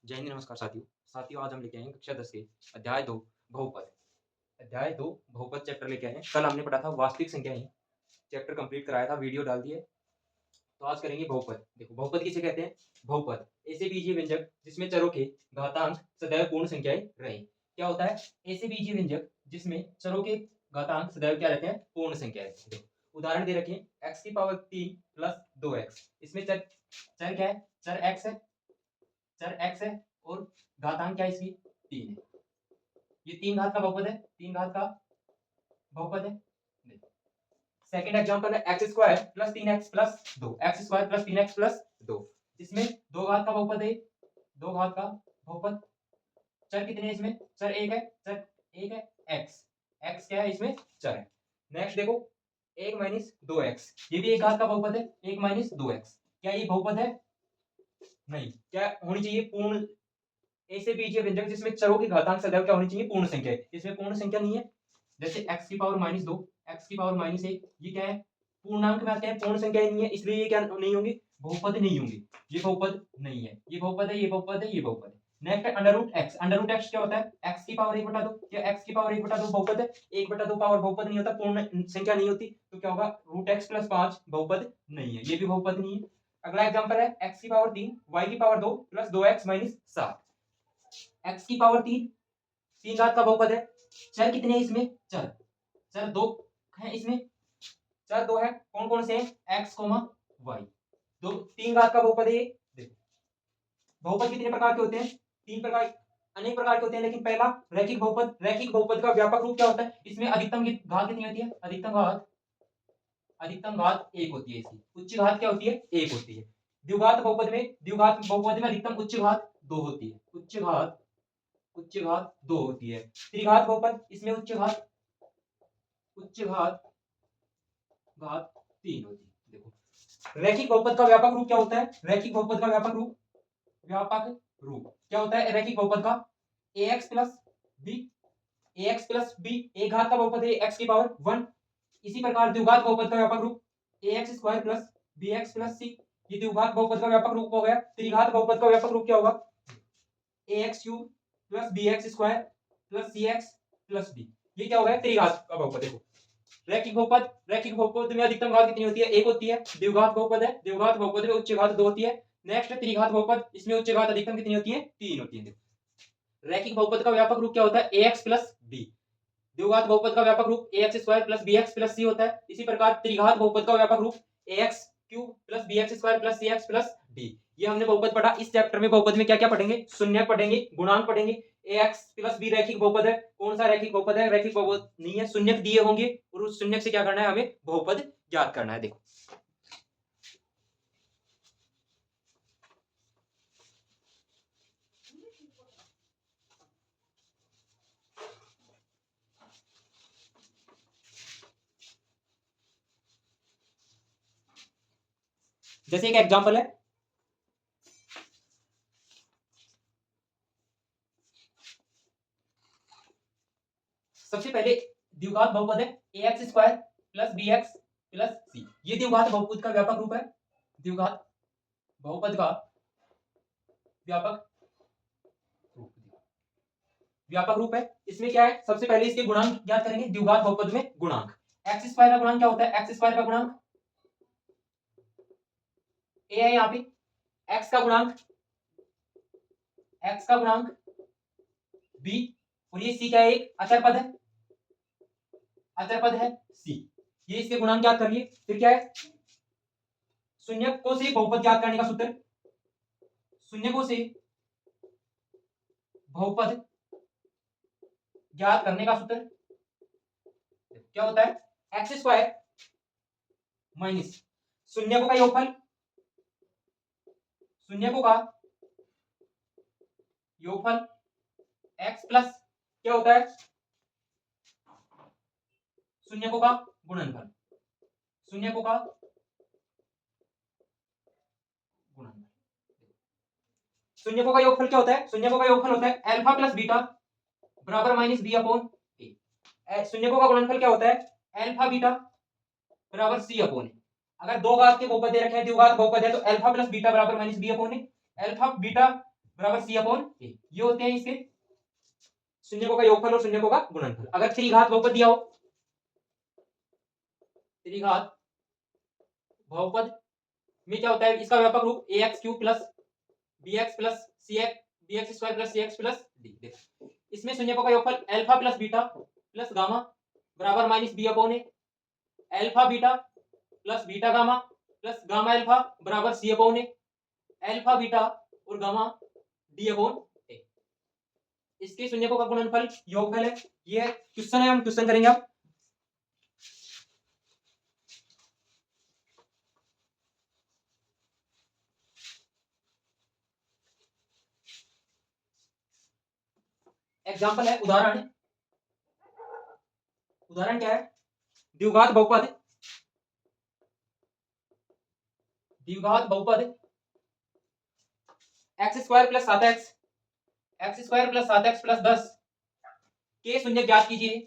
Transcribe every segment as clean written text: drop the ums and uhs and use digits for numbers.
जय हिंद, नमस्कार साथियों। साथियों, आज हम लेके आए हैं कक्षा 10 के अध्याय 2 बहुपद। अध्याय 2 बहुपद चैप्टर लेके आए हैं। कल हमने पढ़ा था वास्तविक संख्याएं, चैप्टर कंप्लीट कराया था, वीडियो डाल दी है। तो आज करेंगे बहुपद। देखो, बहुपद किसे कहते हैं? बहुपद ऐसे बीजीय व्यंजक जिसमें चरों के घातांक सदैव पूर्ण संख्याएं रहें। क्या होता है? ऐसे बीजीय व्यंजक जिसमें चरों के घातांक सदैव क्या रहते हैं? पूर्ण संख्याएं। देखो, उदाहरण दे रखे हैं, x की पावर 3 प्लस 2x। इसमें चर चर क्या है? चर x है और घातांक क्या है इसकी? 3 है। ये 3 घात का बहुपद है, 3 घात का बहुपद है। सेकंड एग्जांपल है x square plus 3x plus 2, x square plus 3x plus 2। इसमें 2 घात का बहुपद है, 2 घात का बहुपद। चर कितने हैं इसमें? चर एक है, चर एक है x। x क्या है इसमें? चर है। नेक्स्ट देखो, 1 माइनस 2x, ये भी एक घात का बहुपद है, 1 माइनस 2x। क्या ये बहुपद है? नहीं। क्या होनी चाहिए? पूर्ण ऐसे बीजीय व्यंजक जिसमें चरों की घातांक सदैव क्या होनी चाहिए? पूर्ण संख्या है। इसमें पूर्ण संख्या नहीं है। जैसे x की पावर माइनस 2, x की पावर माइनस 1, ये क्या है? पूर्णांक में आते हैं, पूर्ण संख्या नहीं है, इसलिए ये क्या नहीं होंगी? बहुपद नहीं होंगी। ये बहुपद नहीं है, ये बहुपद है, ये बहुपद है, ये बहुपद है। नेक्स्ट है under root x. Under root x क्या होता है? x की पावर 1/2। क्या x की पावर 1/2 बहुपद है? 1/2 पावर बहुपद नहीं होता, पूर्ण संख्या नहीं होती, तो क्या होगा? रूट एक्स प्लस 5 बहुपद नहीं है, ये भी बहुपद नहीं है। अगला एग्जाम्पल है x की पावर 3, y की power 2 plus 2x minus 7। x की पावर 3, 3 घात का बहुपद है। चर कितने हैं इसमें? चर 2 है इसमें, चर 2 है। कौन कौन से हैं? x, y। दो 3 घात का बहुपद है ये। देखो, बहुपद कितने प्रकार के होते हैं? 3 प्रकार, अनेक प्रकार के होते हैं, लेकिन पहला रैखिक बहुपद। रैखिक बहुपद का व्यापक रूप क्या होता है? इसमें अधिकतम घात कितनी होती है? अधिकतम घात 1 होती है इसकी। उच्च घात क्या होती है? 1 होती है। द्विघात बहुपद में अधिकतम उच्च घात 2 होती है। उच्च घात 2 होती है। त्रिघात बहुपद, इसमें उच्च घात 3 होती है। देखो, रैखिक बहुपद का व्यापक रूप क्या होता है? रैखिक बहुपद का व्यापक रूप क्या होता है? रैखिक बहुपद का ax प्लस b, एक घात का बहुपद है x की पावर 1। इसी प्रकार द्विघात बहुपद का व्यापक रूप ax square plus bx plus c, ये द्विघात बहुपद का व्यापक रूप हो गया। त्रिघात बहुपद का व्यापक रूप क्या होगा? ax cube plus bx square plus cx plus d, ये क्या हो गया? त्रिघात का बहुपद। देखो, रैखिक बहुपद में अधिकतम घात कितनी होती है? 1 होती है। द्विघात बहुपद है, द्विघात बहुपद में उच्च घात 2 होती है। नेक्स्ट है त्रिघात बहुपद, इसमें उच्च घात अधिकतम कितनी होती है? 3 होती है। रैखिक बहुपद का व्यापक रूप क्या होता है? ax plus b। द्विघात बहुपद का व्यापक रूप ax square plus bx plus c होता है। इसी प्रकार त्रिघात बहुपद का व्यापक रूप ax cube plus bx square plus cx plus d। ये हमने बहुपद पढ़ा। इस चैप्टर में बहुपद में क्या क्या पढ़ेंगे? शून्यक पढ़ेंगे, गुणांक पढ़ेंगे। ax प्लस b रैखिक बहुपद है। कौन सा रैखिक बहुपद है? रैखिक बहुपद नहीं है, शून्यक दिए होंगे और उस शून्यक से क्या करना है? हमें बहुपद ज्ञात करना है। देखो, जैसे एक एग्जांपल है, सबसे पहले द्विघात बहुपद है ax square plus bx plus c, ये द्विघात बहुपद का व्यापक रूप है। द्विघात बहुपद का व्यापक व्यापक रूप है। इसमें क्या है? सबसे पहले इसके गुणांक ज्ञात करेंगे। द्विघात बहुपद में गुणांक, एक्स स्क्वायर का गुणांक क्या होता है? एक्स स्क्वायर का गुणांक ए है यहाँ पे। एक्स का गुणांक बी, और ये सी क्या है? एक अचर पद है सी। ये इसके गुणांक ज्ञात करिए। फिर क्या है? शून्यकों से बहुपद ज्ञात करने का सूत्र, शून्यकों से बहुपद ज्ञात करने का सूत्र क्या होता है? एक्स स्क्वायर माइनस शून्यकों का योगफल, शून्यकों का योगफल एक्स प्लस क्या होता है? शून्यकों का गुणनफल, शून्यकों का गुणनफल। शून्यकों का योगफल क्या होता है? शून्यकों का योगफल होता है अल्फा प्लस बीटा बराबर माइनस बी अपॉन ए। शून्यकों का गुणनफल क्या होता है? अल्फा बीटा बराबर सी अपॉन ए। अगर दो घात के बहुपद दे रखे हैं, द्विघात बहुपद है, तो अल्फा प्लस बीटा बराबर minus B upon A. Alpha beta बराबर सी अपॉन ए, ये होते हैं इसके शून्यकों का योगफल और शून्यकों का गुणनफल। अगर त्रिघात बहुपद दिया हो, त्रिघात बहुपद में क्या होता है, इसका व्यापक रूप A X cube plus B X plus C X B X square plus C X plus D. इसमें शून्यकों का योगफल alpha plus beta plus gamma बराबर minus B upon A, alpha beta plus beta gamma plus gamma alpha बराबर C upon A, alpha beta और gamma D upon A. इसके शून्यकों का गुणनफल योगफल है। ये क्वेश्चन है, हम क्वेश्चन करेंगे अब। एग्जाम्पल है, उदाहरण है। उदाहरण क्या है, द्विघात बहुपद, द्विघात बहुपद x square plus 7x, x square plus 7x plus 10 के शून्य ज्ञात कीजिए,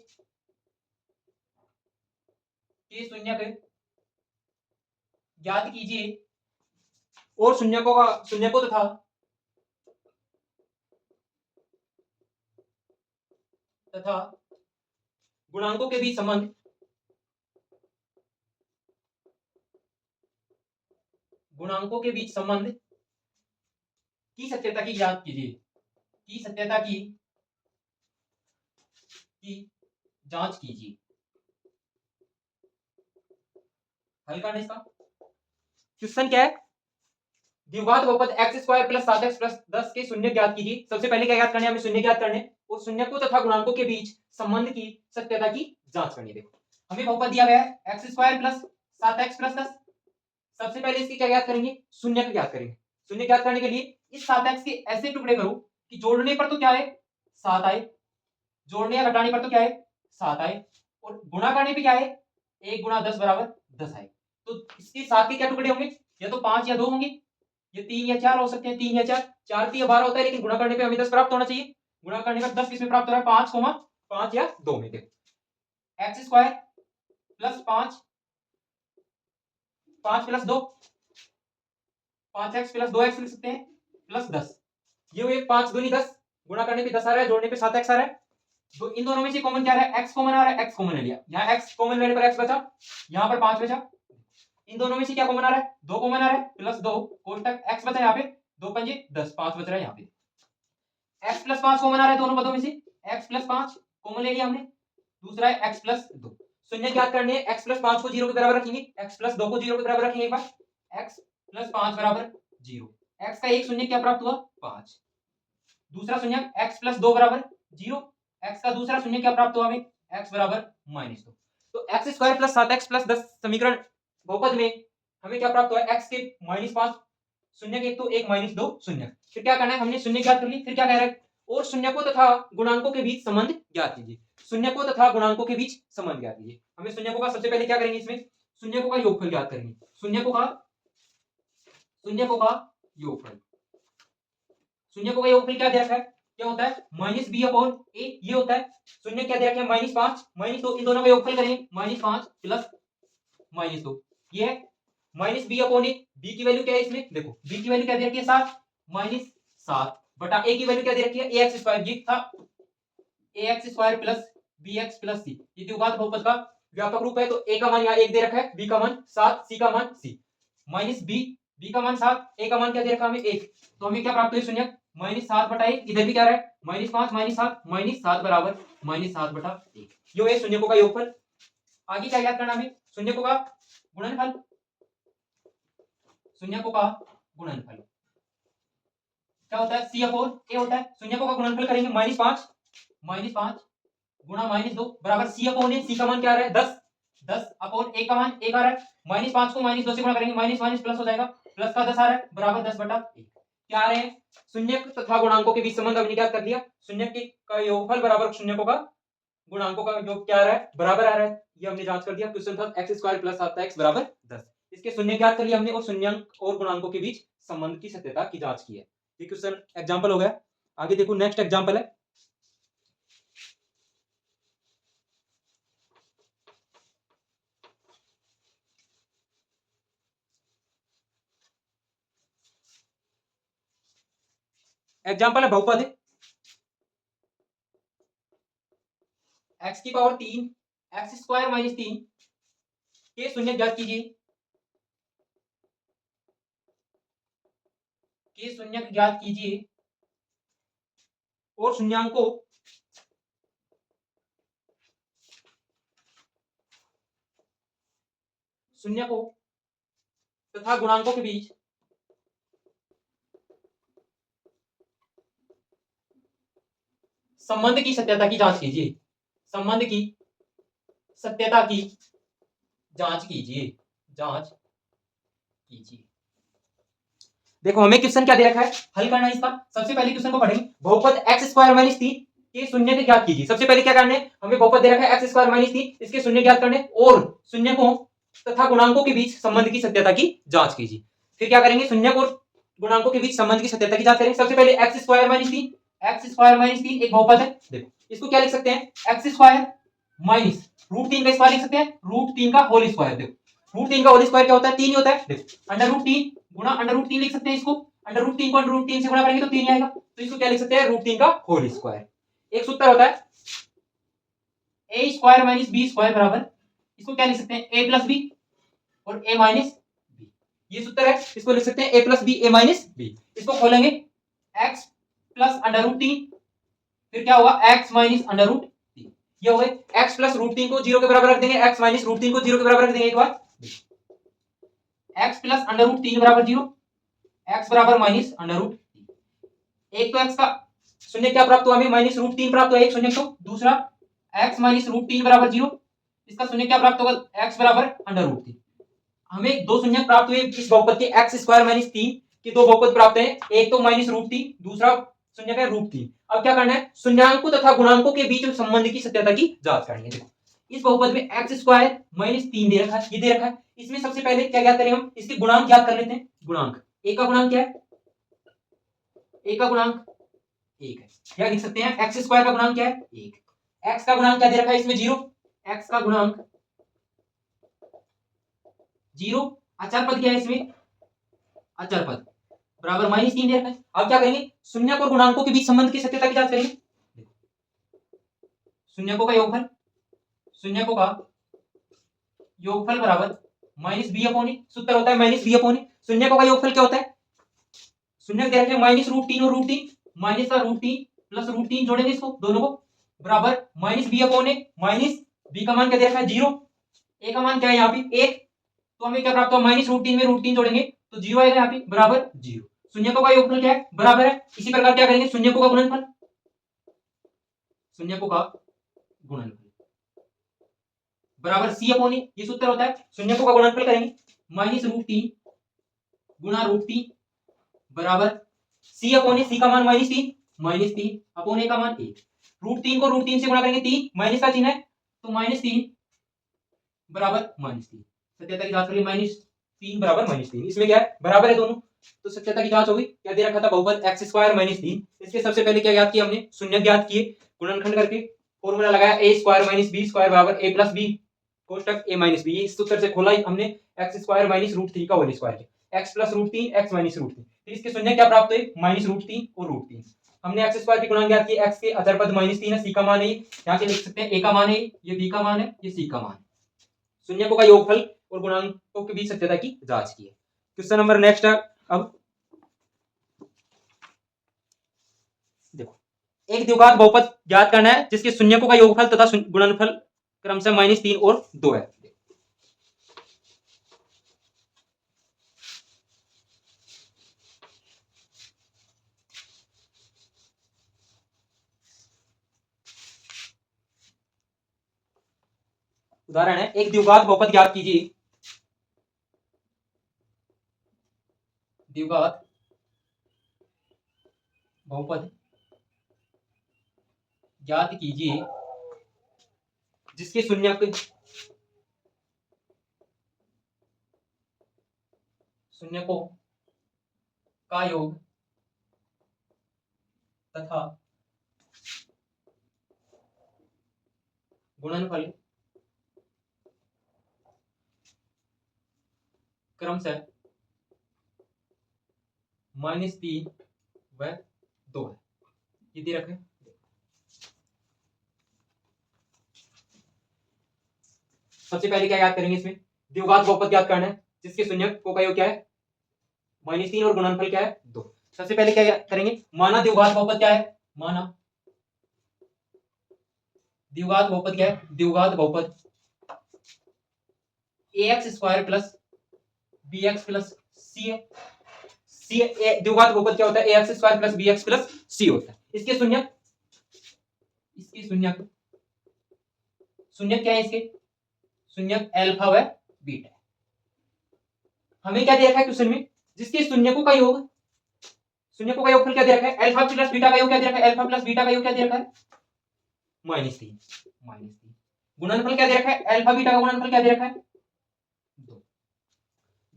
के शून्य ज्ञात कीजिए और शून्यकों तथा गुणांकों के बीच संबंध, गुणांकों के बीच संबंध की सत्यता की ज्ञात कीजिए, की सत्यता की जांच कीजिए। हल करना इसका क्वेश्चन क्या है, द्विघात बहुपद x square plus 7x plus 10 के शून्य ज्ञात कीजिए। सबसे पहले क्या ज्ञात करना है, हमें शून्य ज्ञात करने और शून्यकों तथा गुणांकों के बीच संबंध की सत्यता की जांच करनी है। देखो हमें बहुपद दिया गया है x square plus 7x plus 10। सबसे पहले इसकी क्या ज्ञात करेंगे, शून्य को ज्ञात करेंगे। शून्य ज्ञात करने के लिए इस 7x के ऐसे टुकड़े करो कि जोड़ने पर तो क्या है 7 आए, जोड़ने या घटाने पर तो क्या है 7 आए, और गुणा करने पे क्या है 1 गुणा 10 बराबर 10 आए। तो इसके 7 के क्या टुकड़े होंगे, या तो 5 या 2 होंगे, ये 3 या 4 हो सकते हैं, 3 या 4, 4 3 या 12 होता है, लेकिन गुणा करने पे हमें 10 प्राप्त होना चाहिए। गुणा करने पर 10 किसमें प्राप्त हो रहा है, 5, 5 या 2 में। देखो x square plus 5, 5 plus 2, 5x plus 2x लिख सकते हैं, प्लस 10। ये हुए 5 दूनी 10, गुणा करने पे 10 आ रहा है, जोड़ने पे 7x आ रहा है। तो इन दोनों में से कॉमन क्या रहा है, x कॉमन आ रहा है, x कॉमन ले लिया, यहाँ x कॉमन लेने पर x बचा, यहाँ पर 5 बचा। इन दोनों में से क्या कॉमन आ रहा है, 2 कॉमन आ रहा है, प्लस 2 कोष्टक x बचा, यहाँ पे 2 पंजे 10, 5 बच रहा है यहाँ पे। x प्लस 5 कॉमन आ रहा है दोनों पदों में से, x प्लस 5 कॉमन ले लिया हमने। दूसरा है x प्लस 2, शून्य ज्ञात करने, x प्लस 5 को 0 के बराबर रखेंगे, x प्लस 2 को 0 के बराबर रखेंगे एक बार, x प्लस 5 बराबर 0, x का एक शून्य क्या प्राप्त हुआ 5। दूसरा शून्य x प्लस 2 बराबर 0, x का दूसरा शून्य क्या प्राप्त हुआ हमें, x बराबर -2। तो x square plus 7x plus 10 समीकरण बहुपद में हमें क्या प्राप्त हुआ, x के -5 शून्य के, तो 1 -2 शून्य। फिर क्या करना है, हमने शून्य ज्ञात कर ली, फिर क्या कह रहा है, और शून्यकों तथा गुणांकों के बीच संबंध ज्ञात कीजिए। शून्यकों तथा गुणांकों के बीच संबंध ज्ञात कीजिए। हमें शून्यकों का सबसे पहले क्या करेंगे, इसमें शून्यकों का योगफल ज्ञात करेंगे। शून्यकों का योगफल, शून्यकों का योगफल क्या दे रखा है, क्या होता है माइनस बी अपॉन ए, ये होता है। शून्य क्या दे रखा है -5 -2, इन दोनों का योगफल करेंगे, -5 प्लस -2, ये है माइनस बी अपॉन ए। बी की वैल्यू क्या है इसमें, देखो बी की वैल्यू क्या दे रखी है 7, -7 बटा ए की वैल्यू क्या दे रखी है ax स्क्वायर, ये था ax square plus bx plus c। ये द्विघात बहुपद का व्यापक रूप है, तो a का मान यहाँ 1 दे रखा है, b का मान 7, c का मान c, माइनस b का मान 7, a का मान क्या दे रखा है हमें 1, तो हमें क्या प्राप्त हुई शून्य -7 बटा 1। इधर भी क्या रहा है -5 -7 बराबर -7 बटा 1, जो है शून्यकों का योगफल। आगे क्या याद करना हमें, शून्यकों का गुणनफल, शून्यकों का गुणनफल क्या होता है, सी अपॉन ए होता है। शून्यकों का गुणनफल करेंगे, -5 गुणा -2 बराबर सी अपॉन ए, सी का मान क्या आ रहा है 10, 10 अपॉन ए का मान 1 आ रहा है, -5 को -2 से गुणा करेंगे, माइनस माइनस प्लस हो जाएगा, प्लस का 10 आ रहा है, बराबर 10 बटा 1। क्या आ रहे हैं, शून्य तथा गुणांकों के बीच संबंध हमने क्या कर लिया, शून्य का योगफल बराबर शून्यकों का गुणांकों का योग क्या आ रहा है, बराबर आ रहा है, ये हमने जांच कर दिया। क्वेश्चन था एक्स स्क्वायर प्लस 7x बराबर 10, इसके शून्य ज्ञात कर लिया हमने, और शून्यंक और गुणांकों के बीच संबंध की सत्यता की जांच की है। ये क्वेश्चन एग्जांपल हो गया। आगे देखो नेक्स्ट एग्जांपल है, एग्जाम्पल है बहुपद x की पावर 3 एक्स स्क्वायर माइनस 3 के शून्य ज्ञात कीजिए, के शून्य ज्ञात कीजिए और शून्यकों तथा गुणांकों के बीच संबंध की सत्यता की जांच कीजिए, संबंध की सत्यता की जांच कीजिए, जांच कीजिए। देखो हमें क्वेश्चन क्या दे रखा है, हल करना है इसका। सबसे पहले क्वेश्चन को पढ़ेंगे, बहुपद एक्स स्क्वायर माइनस 3 के शून्य के ज्ञात कीजिए। सबसे पहले क्या करना है, हमें बहुपद दे रखा है एक्स स्क्वायर माइनस 3, इसके शून्य ज्ञात करने और शून्यकों तथा गुणांकों के बीच संबंध की सत्यता की जांच कीजिए। फिर क्या करेंगे, शून्यक और गुणांकों के बीच संबंध की सत्यता की जांच करेंगे। सबसे पहले x square minus 3, x square minus 3 एक बहुपद है। देखो इसको क्या लिख सकते हैं, एक्स स्क्वायर माइनस रूट 3 का स्क्वायर लिख सकते हैं, रूट 3 का होल स्क्वायर। देखो रूट 3 का होल स्क्वायर क्या होता है, 3 ही होता है। देखो अंडर रूट 3 गुणा अंडर रूट 3 लिख सकते हैं इसको, अंडर रूट 3 को अंडर रूट 3 से गुणा करेंगे तो 3 ही आएगा, तो इसको क्या लिख सकते हैं, रूट 3 का होल स्क्वायर। एक सूत्र होता है ए स्क्वायर माइनस बी स्क्वायर बराबर, इसको क्या लिख सकते हैं, ए प्लस बी और ए माइनस बी, ये सूत्र है, इसको लिख सकते हैं ए प्लस बी ए माइनस बी। इसको खोलेंगे एक्स प्लस अंडर रूट 3, फिर क्या होगा एक्स माइनस अंडर रूट 3, ये हो गए एक्स प्लस रूट 3 को 0 के बराबर रख देंगे, एक्स माइनस रूट 3 को 0 के बराबर रख देंगे। एक बार एक्स प्लस अंडर रूट 3 बराबर 0, एक्स बराबर माइनस अंडर रूट 3। एक तो एक्स का शून्य क्या प्राप्त हुआ हमें, माइनस रूट 3 प्राप्त हुआ एक शून्य, तो दूसरा एक्स माइनस रूट 3 बराबर 0, इसका शून्य क्या प्राप्त होगा, एक्स बराबर अंडर रूट 3। हमें दो शून्य प्राप्त हुए इस बहुपद के एक्स स्क्वायर माइनस 3 के दो बहुपद प्राप्त हैं, एक तो माइनस रूट 3, दूसरा शून्य का रूट 3। अब क्या करना है, शून्यांकों तथा गुणांकों के बीच संबंध की सत्यता की जांच करनी है। देखो इस बहुपद में एक्स स्क्वायर माइनस 3 दे रखा है, ये दे रखा है, इसमें सबसे पहले क्या ज्ञात करें, हम इसके गुणांक ज्ञात कर लेते हैं। गुणांक ए का गुणांक क्या है, ए का गुणांक 1 है, क्या लिख सकते हैं, एक्स स्क्वायर का गुणांक क्या है 1, एक्स का गुणांक क्या दे रखा है इसमें 0, एक्स का गुणांक 0, अचर पद क्या है इसमें, अचर पद बराबर माइनस 3 दे रखा है। अब क्या करेंगे, शून्यक और गुणांकों के बीच संबंध की सत्यता की जांच करेंगे। शून्यकों का योगफल, शून्यकों का योगफल बराबर माइनस बी अपॉन ए, सूत्र होता है माइनस बी अपॉन ए। शून्यकों का योगफल क्या होता है, शून्य दे रखे हैं माइनस रूट 3 और रूट 3, माइनस का रूट 3 प्लस रूट 3 जोड़ेंगे इसको दोनों को, बराबर माइनस बी अपॉन ए, माइनस बी का मान क्या दे रखा है 0, ए का मान क्या है यहाँ पे 1, तो हमें क्या प्राप्त हुआ, माइनस रूट 3 में रूट 3 जोड़ेंगे तो 0 आएगा यहाँ पे, बराबर 0। शून्यकों का योगफल क्या है, बराबर है। इसी प्रकार क्या करेंगे, शून्यकों का गुणनफल, शून्यकों का गुणनफल बराबर सी अपॉन ए, ये सूत्र होता है। शून्यकों का गुणनफल करेंगे, माइनस रूट 3 गुणा रूट 3 बराबर सी अपॉन ए, सी का मान माइनस 3 अपॉन ए का मान 1, रूट 3 को रूट 3 से गुणा करेंगे 3, माइनस का चिन्ह है तो माइनस 3 बराबर माइनस 3। सत्यता की जांच करिए, माइनस 3 बराबर माइनस 3, इसमें क्या है, बराबर है दोनों, तो सत्यता की जांच होगी। क्या दे रखा था, बहुपद एक्स स्क्वायर माइनस 3, इसके सबसे पहले क्या ज्ञात किया हमने, शून्य ज्ञात किए, गुणनखंड करके फॉर्मूला लगाया ए स्क्वायर माइनस बी स्क्वायर बराबर ए प्लस बी कोष्टक ए माइनस बी, इस सूत्र से खोला हमने एक्स स्क्वायर माइनस रूट 3 का whole square, x plus root 3 x minus root 3, फिर इसके शून्य क्या प्राप्त हुए, माइनस रूट 3 और रूट 3। हमने एक्स स्क्वायर की गुणांक ज्ञात किए, एक्स के अचर पद माइनस 3 है, सी का मान है, यहाँ से लिख सकते हैं ए का मान है, ये बी का मान है, ये सी का मान है। शून्यकों का योगफल और गुणांकों के बीच सत्यता की जांच की है। क्वेश्चन नंबर नेक्स्ट है। अब देखो एक द्विघात बहुपद ज्ञात करना है जिसके शून्यकों का योगफल तथा गुणनफल क्रमशः माइनस 3 और 2 है। उदाहरण है, एक द्विघात बहुपद ज्ञात कीजिए, द्विघात बहुपद ज्ञात कीजिए जिसके शून्यकों का योग तथा गुणनफल क्रमशः माइनस 3 व 2 है, ये दे रखा है। सबसे पहले क्या याद करेंगे, इसमें द्विघात बहुपद याद करना है जिसके शून्यक को का योग क्या है -3 और गुणनफल क्या है 2। सबसे पहले क्या करेंगे, माना द्विघात बहुपद क्या है, माना द्विघात बहुपद क्या है, द्विघात बहुपद ax² plus bx plus c है। द्विघात बहुपद क्या होता है, ax² plus bx plus c होता है। इसके शून्यक क्या है, इसके शून्यक अल्फा व बीटा। हमें क्या दे रखा है क्वेश्चन में, जिसके शून्यकों का योग, शून्यकों का योगफल क्या दे रखा है, अल्फा प्लस बीटा का योग क्या दे रखा है, अल्फा प्लस बीटा का योग क्या दे रखा है -3। गुणनफल क्या दे रखा है, अल्फा बीटा का गुणनफल क्या दे रखा है 2।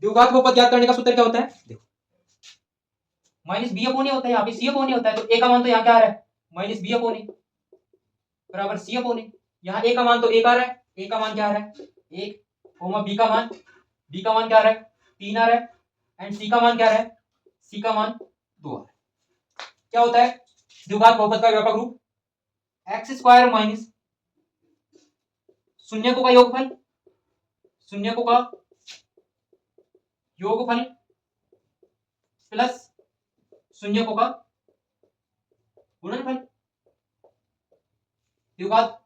द्विघात बहुपद ज्ञात करने का सूत्र क्या होता है, देखो -b/a होता है, यहाँ पे c/a होता है, तो a का मान तो यहाँ क्या आ रहा है -b/a बराबर c/a। यहाँ a का मान तो 1 आ रहा है, a का मान क्या आ रहा है 1, b का मान क्या आ रहा है 3 आ रहा है, एंड c का मान क्या आ रहा है, c का मान 2 आ रहा है। क्या होता है द्विघात बहुपद का व्यापक रूप, x² माइनस शून्यकों का योगफल, शून्यकों का योगफल प्लस शून्यकों का गुणनफल। द्विघात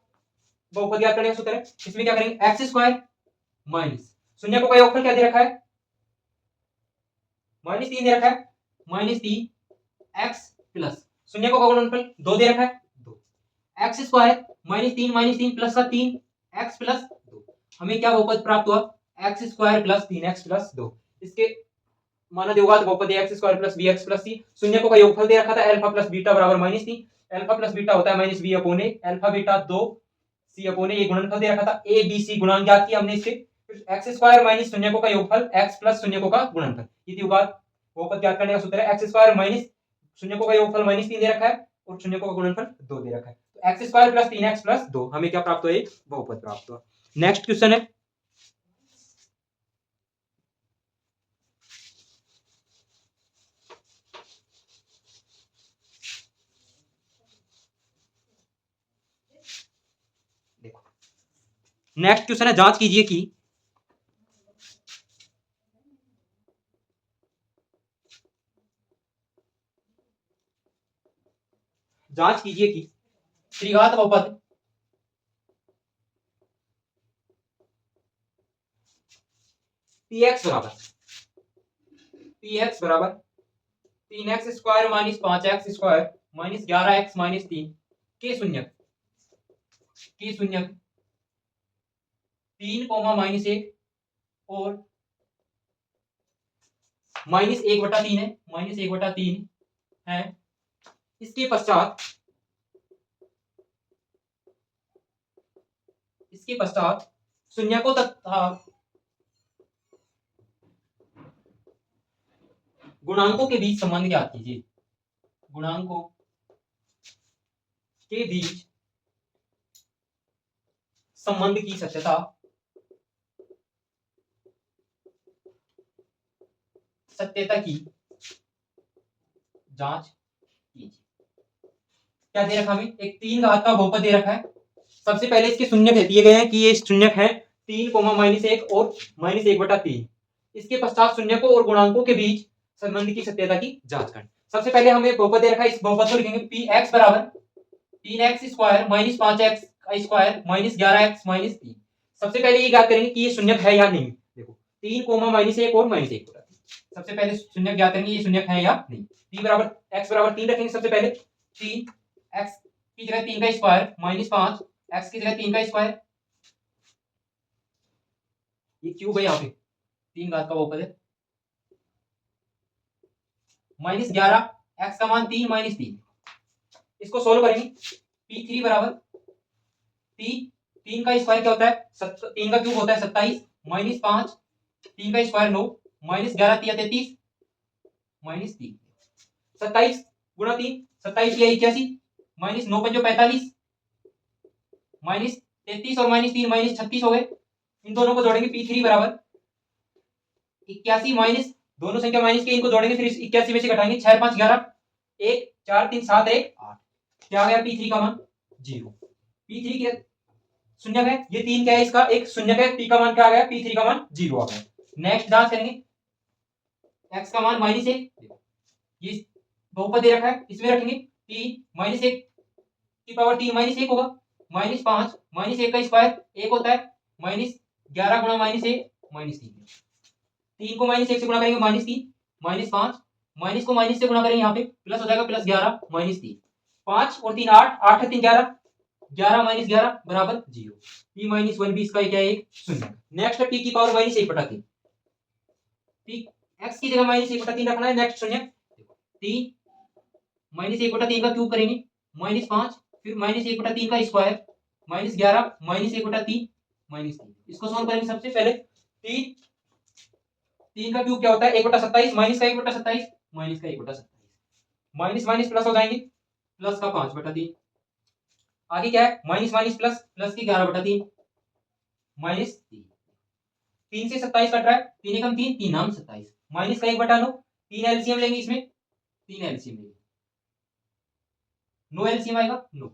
बहुपद ज्ञात करने का सूत्र है, इसमें क्या करेंगे, x² माइनस शून्यकों का योगफल क्या दे रखा है -3 दे रखा है, -3 x प्लस शून्यकों का गुणनफल 2 दे रखा है 2, x² -3 प्लस का 3 x प्लस 2। हमें क्या बहुपद प्राप्त हुआ, x² प्लस 3x प्लस 2। इसके माना द्विघात बहुपद x² plus bx plus c। शून्यकों का योगफल दे रखा था अल्फा प्लस बीटा बराबर -3, अल्फा प्लस बीटा होता है -b/a, अल्फा बीटा 2 c/a, ये गुणनफल दे रखा था a b c, गुणांक ज्ञात किया हमने इसके, x² माइनस शून्यकों का योगफल x प्लस शून्यकों का गुणनफल। ये द्विघात बहुपद ज्ञात करने का सूत्र है, x² माइनस शून्यकों का योगफल -3 दे रखा है और शून्यकों का गुणनफल 2 दे रखा है, तो x² प्लस 3x प्लस 2 हमें क्या प्राप्त हुआ, एक बहुपद प्राप्त हुआ। नेक्स्ट क्वेश्चन है, देखो नेक्स्ट क्वेश्चन है, जांच कीजिए कि त्रिघात बहुपद px बराबर 3x² minus 5x² minus 11x minus 3 के शून्यक 3, -1 और -1/3 है, -1/3 है। इसके पश्चात शून्यकों तथा गुणांकों के बीच संबंध ज्ञात कीजिए, गुणांकों के बीच संबंध की सत्यता की जांच कीजिए। क्या दे रखा हमें, एक 3 घात का बहुपद दे रखा है। सबसे पहले इसके शून्यक दिए गए हैं कि ये शून्यक है 3, -1 और -1/3। इसके पश्चात शून्यकों और गुणांकों के बीच संबंध की सत्यता की जांच करें। सबसे पहले हमें बहुपद दे रखा है, इस बहुपद को लिखेंगे px बराबर 3x² minus 5x² minus 11x minus 3। सबसे पहले ये ज्ञात करेंगे कि ये शून्यक है या नहीं। देखो 3, -1 और -1। सबसे पहले शून्यक ज्ञात करेंगे ये शून्यक है या नहीं। x बराबर 3 रखेंगे। सबसे पहले 3x की जगह 3 का स्क्वायर माइनस 5 x की जगह 3 का स्क्वायर, ये क्यूब है, यहाँ पे 3 घात का बहुपद है, -11 x का मान 3 -3। इसको सोल्व करेंगे, p3 बराबर 3 का स्क्वायर क्या होता है 3 का क्यूब होता है 27 -5 3 का स्क्वायर 9 -11 33 -3 27 गुणा 3 27 या 81 -9 5 45 -33 और -3 -36 हो गए। इन दोनों को जोड़ेंगे p3 बराबर 81 माइनस दोनों संख्या माइनस के, इनको जोड़ेंगे फिर 81 में से घटाएंगे 6 5 11 1 4 3 7 1 8 क्या आ गया P3 का मान 0। P3 के शून्य है, ये 3 क्या है इसका एक शून्य है, P का मान क्या आ गया P3 का मान 0 आ गया। नेक्स्ट जांच करेंगे x का मान -1, ये बहुपद दे रखा है इसमें रखेंगे t -1 की पावर 3 -1 होगा, -5 -1 का स्क्वायर 1 होता है, -11 गुणा -1 -3, 3 को -1 से गुणा करेंगे -3 -5 माइनस को माइनस से गुणा करेंगे यहाँ पे प्लस हो जाएगा +11 -3 5 और 3 8 8 3 11 11 - 11 बराबर 0। p -1 भी इसका क्या है एक शून्य। नेक्स्ट है p की पावर -1/3, p x की जगह -1/3 रखना है। नेक्स्ट शून्य t -1/3 का क्यूब करेंगे -5 फिर -1/3 का स्क्वायर -11 -1/3 -3। इसको सॉल्व करेंगे सबसे पहले 3 का क्यूब क्या होता है 1/27 माइनस का 1/27 माइनस का 1/27 माइनस माइनस प्लस हो जाएंगे प्लस का 5/3 आगे क्या है माइनस माइनस प्लस प्लस की 11/3 -3 3 से 27 कट रहा है 3 एकम 3 3 नाम 27 माइनस का 1/9 3 एलसीएम लेंगे इसमें 3 एलसीएम लेंगे 9 एलसीएम आएगा 9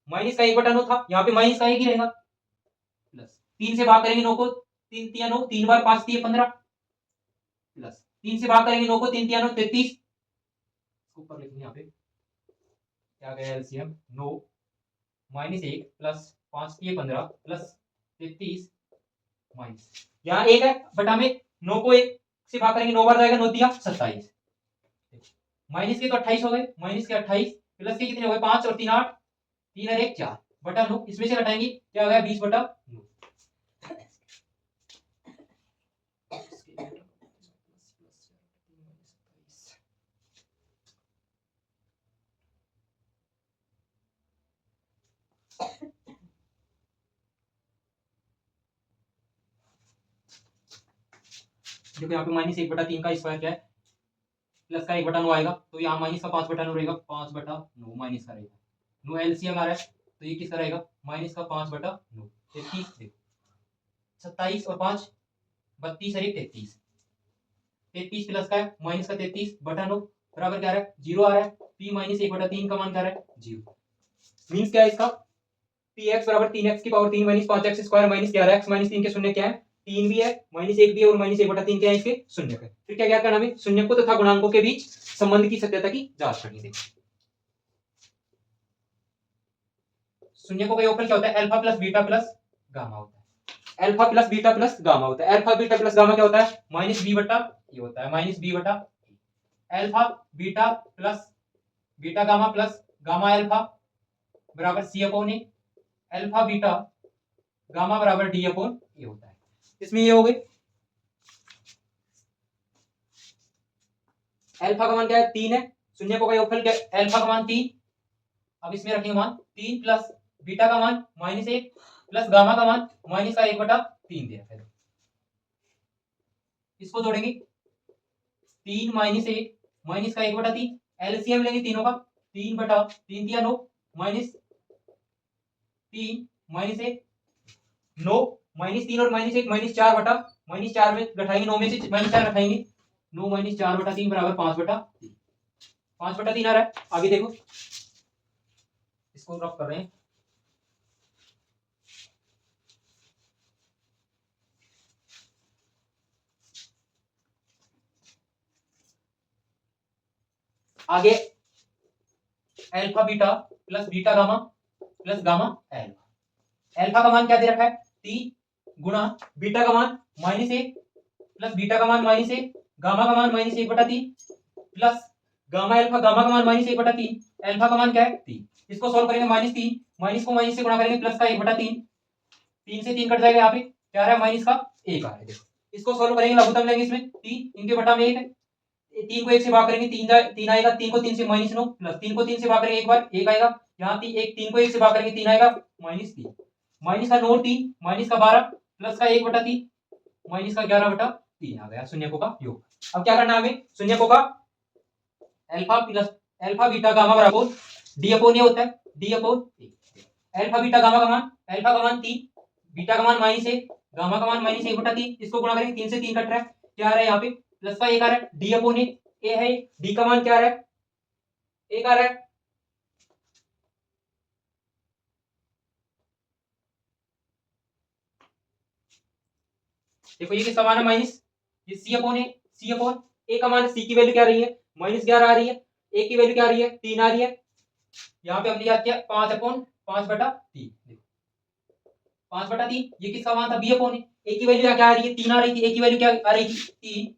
माइनस का 1/9 था यहाँ पे माइनस का 1 ही रहेगा प्लस 3 से भाग करेंगे 9 को 3 3 9 3 बार 5 3 15 प्लस 3 से भाग करेंगे 9 को 3 3 9 33 ऊपर लिखेंगे यहाँ पे क्या गया एलसीएम 9 -1 प्लस 5 3 15 प्लस 33 माइनस यहाँ 1 है बटा में 9 को 1 से भाग करेंगे 9 बार जाएगा 9 दिया 27 माइनस के तो 28 हो गए माइनस के 28 प्लस के कितने हो गए 5 और 3 8 3 और 1 4 बटा 9 इसमें से घटाएंगे क्या हो गया 20/9 देखो यहाँ पे -1/3 का स्क्वायर क्या है प्लस का 1/9 आएगा तो यहाँ माइनस का 5/9 रहेगा 5/9 माइनस का रहेगा 9 एलसीएम आ रहा है तो ये किसका रहेगा माइनस का 5/9 33 देखो 27 और 5 32 और 1 33 33 प्लस का है माइनस का 33/9 बराबर क्या आ रहा है 0 आ रहा है p -1/3 का मान क्या आ रहा है 0 मींस क्या है इसका px बराबर 3x की पावर 3 -5x स्क्वायर -11x -3 के शून्य क्या है 3 भी है -1 भी है और -1/3 क्या है इसके शून्य है। फिर क्या करना हमें शून्य को तथा गुणांकों के बीच संबंध की सत्यता की जांच करनी है। शून्य को का योगफल क्या होता है alpha plus beta plus gamma होता है। Alpha plus beta plus gamma होता है। अल्फा बीटा प्लस गामा क्या होता है -b बटा ये होता है -b बटा alpha beta plus beta gamma plus gamma alpha बराबर c/a अल्फा बीटा गामा बराबर d/a होता है। इसमें ये हो गए अल्फा का मान क्या है 3 है शून्य को का योगफल क्या है अल्फा का मान 3 अब इसमें रखेंगे मान 3 प्लस बीटा का मान -1 प्लस गामा का मान -1/3 दिया है। इसको जोड़ेंगे 3 -1 माइनस का 1/3 एलसीएम लेंगे तीनों का 3/3 दिया 9 -3 -1 9 -3 और -1 -4 बटा -4 में घटाएंगे 9 में से -4 घटाएंगे 9 -4/3 बराबर 5/3 5/3 आ रहा है। आगे देखो इसको रफ कर रहे हैं आगे alpha beta plus beta gamma plus gamma alpha alpha का मान क्या दे रखा है 3 गुणा बीटा का मान -1 प्लस बीटा का मान -1 गामा का मान -1/3 प्लस गामा अल्फा गामा का मान -1/3 अल्फा का मान क्या है 3 इसको सॉल्व करेंगे -3 माइनस को माइनस से गुणा करेंगे प्लस का 1/3 3 से 3 कट जाएगा यहाँ पे क्या आ रहा है माइनस का 1 आ रहा है। देखो इसको सॉल्व करेंगे लघुत्तम लेंगे इसमें 3 इनके बटा में 1 है 3 को 1 से भाग करेंगे 3 आएगा 3 को 3 से -9 प्लस 3 को 3 से भाग करेंगे एक बार 1 आएगा यहाँ 3 को 1 से भाग करेंगे 3 आएगा -3 माइनस का 9 3 माइनस का 12 प्लस का 1/3 माइनस का 11/3 आ गया शून्य को का योग। अब क्या करना है हमें शून्य को का alpha plus alpha beta gamma बराबर d/a होता है d/a अल्फा बीटा गामा का मान अल्फा का मान 3 बीटा का मान -1 गामा का मान -1/3 इसको गुणा करेंगे 3 से 3 कट रहा है क्या आ रहा है यहाँ पे प्लस का 1 आ रहा है d/a ए है, डी का मान क्या आ रहा है, एक आ रहा है। देखो ये किसका मान है माइनस, ये सी अपॉन ए, सी अपॉन ए का मान, सी की वैल्यू क्या आ रही है -11 आ रही है, ए की वैल्यू क्या आ रही है 3 आ रही है। यहाँ पे हमने याद किया 5/5/3, देखो 5/3, ये किसका मान था बी अपॉन ए, ए की वैल्यू क्या आ रही है 3 आ रही थी, ए की वैल्यू क्या आ रही थी 3,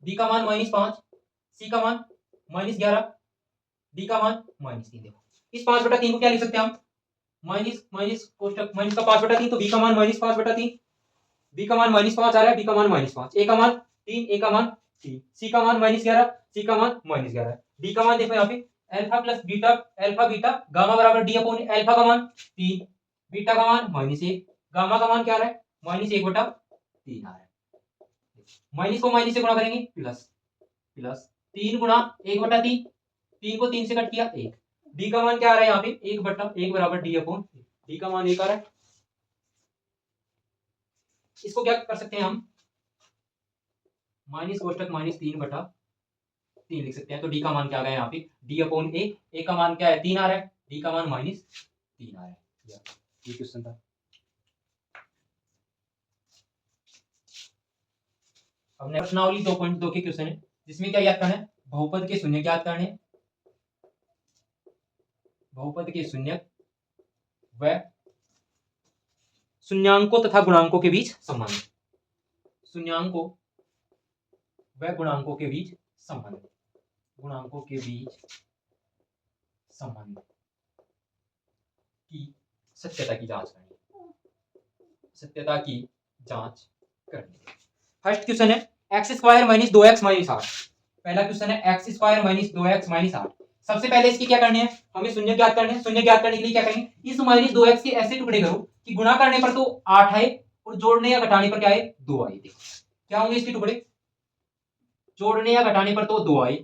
बी का मान -5, सी का मान -11, डी का मान -3। देखो इस 5/3 को क्या लिख सकते हैं हम, माइनस माइनस कोष्टक माइनस का 5/3, तो बी का मान -5/3, बी का मान -5 आ रहा है, बी का मान -5, ए का मान 3, ए का मान 3, सी का मान -11, सी का मान -11, डी का मान देखो यहाँ पे alpha plus beta, alpha beta gamma बराबर डी अपॉन ए, अल्फा का मान 3, बीटा का मान -1, गामा का मान क्या आ रहा है -1/3 आ रहा है। माइनस को माइनस से गुणा करेंगे प्लस, प्लस 3 गुणा 1/3, 3 को 3 से कट किया 1, डी का मान क्या आ रहा है यहाँ पे 1/1 बराबर डी अपॉन, डी का मान 1 आ रहा है। इसको क्या कर सकते हैं हम, माइनस कोष्टक -3/3 लिख सकते हैं, तो डी का मान क्या आ गया यहाँ पे डी अपॉन ए, ए का मान क्या है 3 आ रहा है, डी का मान -3 आ रहा है। ये क्वेश्चन था। अब प्रश्नावली 2.2 के क्वेश्चन है, जिसमें क्या याद करना है, बहुपद के शून्य याद करने, बहुपद के शून्य व शून्यांकों तथा गुणांकों के बीच संबंध, शून्यांकों व गुणांकों के बीच संबंध, गुणांकों के बीच संबंध की सत्यता की जांच करनी, सत्यता की जांच करनी। फर्स्ट क्वेश्चन है x² - 2x - 8, पहला क्वेश्चन है x² - 2x - 8। सबसे पहले इसकी क्या करनी है, हमें शून्य ज्ञात करने हैं। शून्य ज्ञात करने के लिए क्या करेंगे, इस -2x के ऐसे टुकड़े करो कि गुणा करने पर तो 8 आए और जोड़ने या घटाने पर क्या आए 2 आए। देखो क्या होंगे इसके टुकड़े, जोड़ने या घटाने पर तो 2 आए,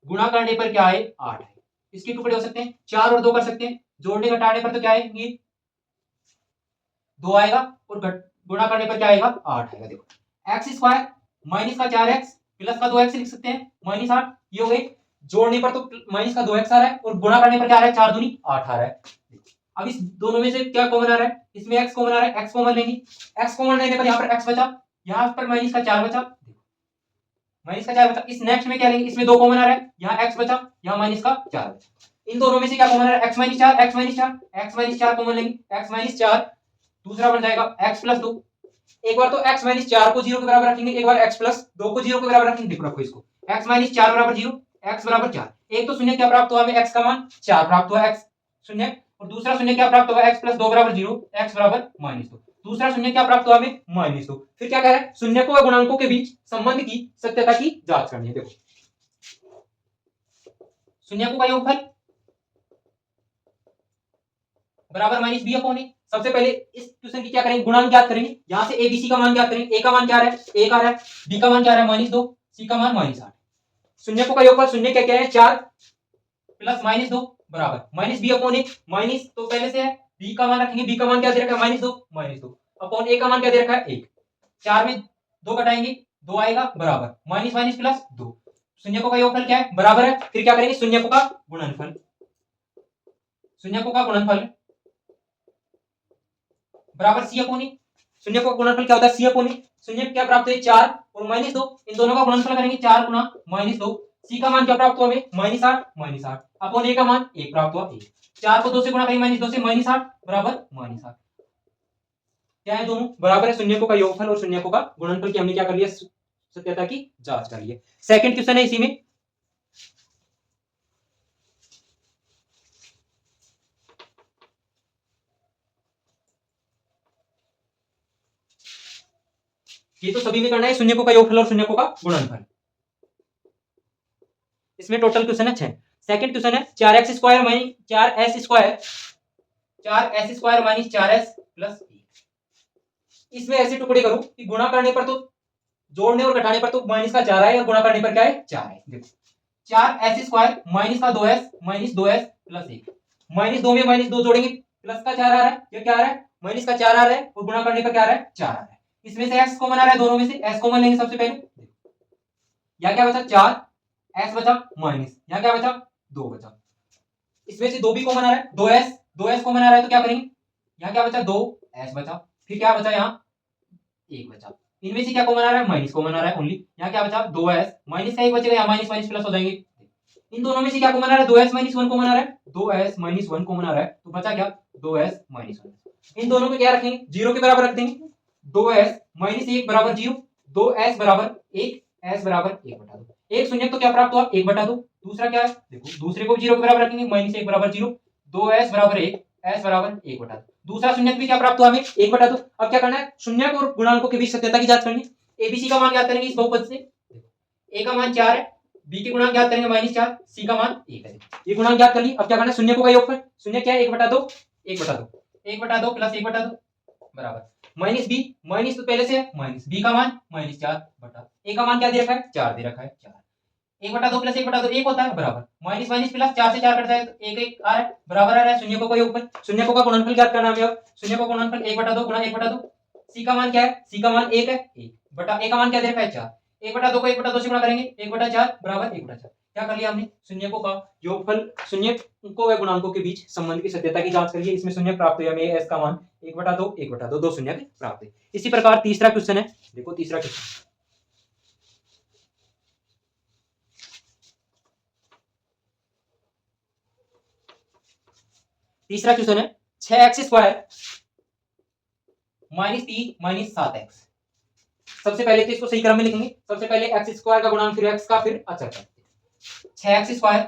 गुणा करने पर क्या आए 8 आए। इसके टुकड़े हो सकते हैं 4 और 2 कर सकते हैं, जोड़ने घटाने पर तो क्या आएंगे 2 आएगा और गुणा करने पर क्या आएगा 8 आएगा। देखो x² माइनस का 4x प्लस का 2x लिख सकते हैं -8, ये हो गए। जोड़ने पर तो माइनस का 2x आ रहा है और गुणा करने पर क्या आ रहा है 4 दूनी 8 आ रहा है। अब इस दोनों में से क्या कॉमन आ रहा है, इसमें x कॉमन आ रहा है, x कॉमन लेंगे, x कॉमन लेने पर यहाँ पर x बचा, यहाँ पर माइनस का 4 बचा, माइनस का 4 बचा। इस नेक्स्ट में क्या लेंगे, इसमें 2 कॉमन आ रहा है, यहाँ x बचा, यहाँ माइनस का 4 बचा। इन दोनों में से क्या कॉमन आ रहा है, x - 4, x - 4, x - 4 कॉमन लेंगे, x - 4 दूसरा बन जाएगा x + 2। एक बार तो x - 4 को 0 के बराबर रखेंगे, एक बार x + 2 को 0 के बराबर रखेंगे। देखो रखो इसको, x - 4 बराबर 0, x बराबर 4। एक तो शून्य क्या प्राप्त हुआ हमें, x का मान 4 प्राप्त हुआ, x शून्य, और दूसरा शून्य क्या प्राप्त होगा, x + 2 बराबर 0, x बराबर -2। दूसरा शून्य क्या प्राप्त हुआ हमें -2। फिर क्या कह रहा है, शून्य को व गुणांकों के बीच संबंध की सत्यता की जांच करनी है। देखो शून्यकों का योगफल बराबर -b अपॉन ए। सबसे पहले इस क्वेश्चन की क्या करेंगे, गुणांक ज्ञात करेंगे। यहां से abc का मान ज्ञात करेंगे। a का मान क्या आ रहा है 1 आ रहा है, b का मान क्या आ रहा है -2, c का मान -8। शून्यकों का योगफल, शून्य क्या क्या है 4 प्लस -2 बराबर -b अपॉन ए। माइनस तो पहले से है, b का मान रखेंगे, b का मान क्या दे रखा है -2 अपॉन a का मान क्या दे रखा है 1। 4 में 2 घटाएंगे 2 आएगा बराबर माइनस प्लस 2। शून्यकों का योगफल क्या है बराबर है, फिर क्या करेंगे शून्यकों का गुणनफल, शून्यकों का गुणनफल बराबर सी अपॉन ए। शून्य का गुणनफल क्या होता है सी अपॉन ए। शून्य क्या प्राप्त हुए 4 और -2, इन दोनों का गुणनफल करेंगे 4 गुना -2। सी का मान क्या प्राप्त हुआ हमें -8 अपॉन ए का मान 1 प्राप्त हुआ 1। 4 को 2 से गुणा करेंगे -2 से -8 बराबर -8। क्या है दोनों बराबर है, शून्यकों का योगफल और शून्यकों का गुणनफल की हमने क्या कर लिया सत्यता की जांच कर ली है। सेकंड क्वेश्चन है इसी में, ये तो सभी में करना है, शून्यकों का योगफल और शून्यकों का गुणनफल। इसमें टोटल क्वेश्चन है 6। सेकंड क्वेश्चन है 4s² - 4s² प्लस 1। इसमें ऐसे टुकड़े करो कि गुणा करने पर तो, जोड़ने और घटाने पर तो माइनस का 4 है और गुणा करने पर क्या है 4 है। देखो 4s² माइनस का 2s प्लस 1, -2 में -2 जोड़ेंगे प्लस का 4 आ रहा है, ये क्या आ रहा है माइनस का 4 आ रहा है और गुणा करने पर क्या आ रहा है 4 आ रहा है। इसमें से x कॉमन आ रहा है, दोनों में से s कॉमन लेंगे सबसे पहले, या क्या बचा 4 एस बचा माइनस, यहाँ क्या बचा 2 बचा, इसमें से 2 भी कॉमन आ रहा है, 2s कॉमन आ रहा है तो क्या करेंगे, यहाँ क्या बचा 2s बचा, फिर क्या बचा यहाँ 1 बचा, इनमें से क्या कॉमन आ रहा है माइनस कॉमन आ रहा है ओनली, यहाँ क्या बचा 2s माइनस का 1 बचेगा, यहाँ माइनस माइनस प्लस हो जाएंगे, इन दोनों में से क्या कॉमन आ रहा है 2s माइनस 1 कॉमन आ रहा है, 2s माइनस 1 कॉमन आ रहा है तो बचा क्या 2s माइनस 1, इन दोनों को क्या रखेंगे 0 के बराबर रख देंगे, 2s माइनस 1 बराबर 0, 2s बराबर 1, s बराबर 1 बटा 2, एक शून्य तो क्या प्राप्त हुआ 1 बटा 2, दूसरा क्या है देखो दूसरे को भी 0 के बराबर रखेंगे, माइनस 1 बराबर 0, 2s बराबर 1, s बराबर 1 बटा 2, दूसरा शून्य भी क्या प्राप्त हुआ हमें 1 बटा 2, अब क्या करना है शून्य और गुणांकों के बीच सत्यता की जांच करनी है, एबीसी का मान ज्ञात करेंगे इस बहुपद से, a का मान 4 है, b के गुणांक ज्ञात करेंगे -4, c का मान 1 है, ये गुणांक ज्ञात कर ली, अब क्या करना है शून्य को का योगफल, शून्य क्या है 1 बटा 2, 1 बटा 2, 1 बटा 2 प्लस 1 बटा 2 बराबर माइनस b, माइनस तो पहले से है माइनस b का मान -4 बटा a का मान क्या दे रखा है 4 दे रखा है 4, 1 बटा 2 प्लस 1 बटा 2 1 होता है बराबर माइनस माइनस प्लस 4 से 4 कट जाए तो 1 1 आ रहा है बराबर आ रहा है शून्य को का योगफल, शून्य को का गुणनफल ज्ञात करना है, अब शून्य को गुणनफल 1 बटा 2 गुणा 1 बटा 2, c का मान क्या है c का मान 1 है 1 बटा a का मान क्या दे रखा है 4, 1 बटा 2 को 1 बटा 2 से गुणा करेंगे 1 बटा 4 बराबर 1 बटा 4, क्या कर लिया हमने शून्य को का योगफल, शून्य को व गुणांकों के बीच संबंध की सत्यता की जांच करिए, इसमें शून्य प्राप्त हुआ हमें s का मान 1 बटा 2 1 बटा 2 दो शून्य प्राप्त हुए। इसी प्रकार तीसरा क्वेश्चन है, देखो तीसरा क्वेश्चन, तीसरा क्वेश्चन है 6x² माइनस 3 माइनस 7x, सबसे पहले तो इसको सही क्रम में लिखेंगे, सबसे पहले x² का गुणांक फिर x का फिर अचर करते हैं, 6x²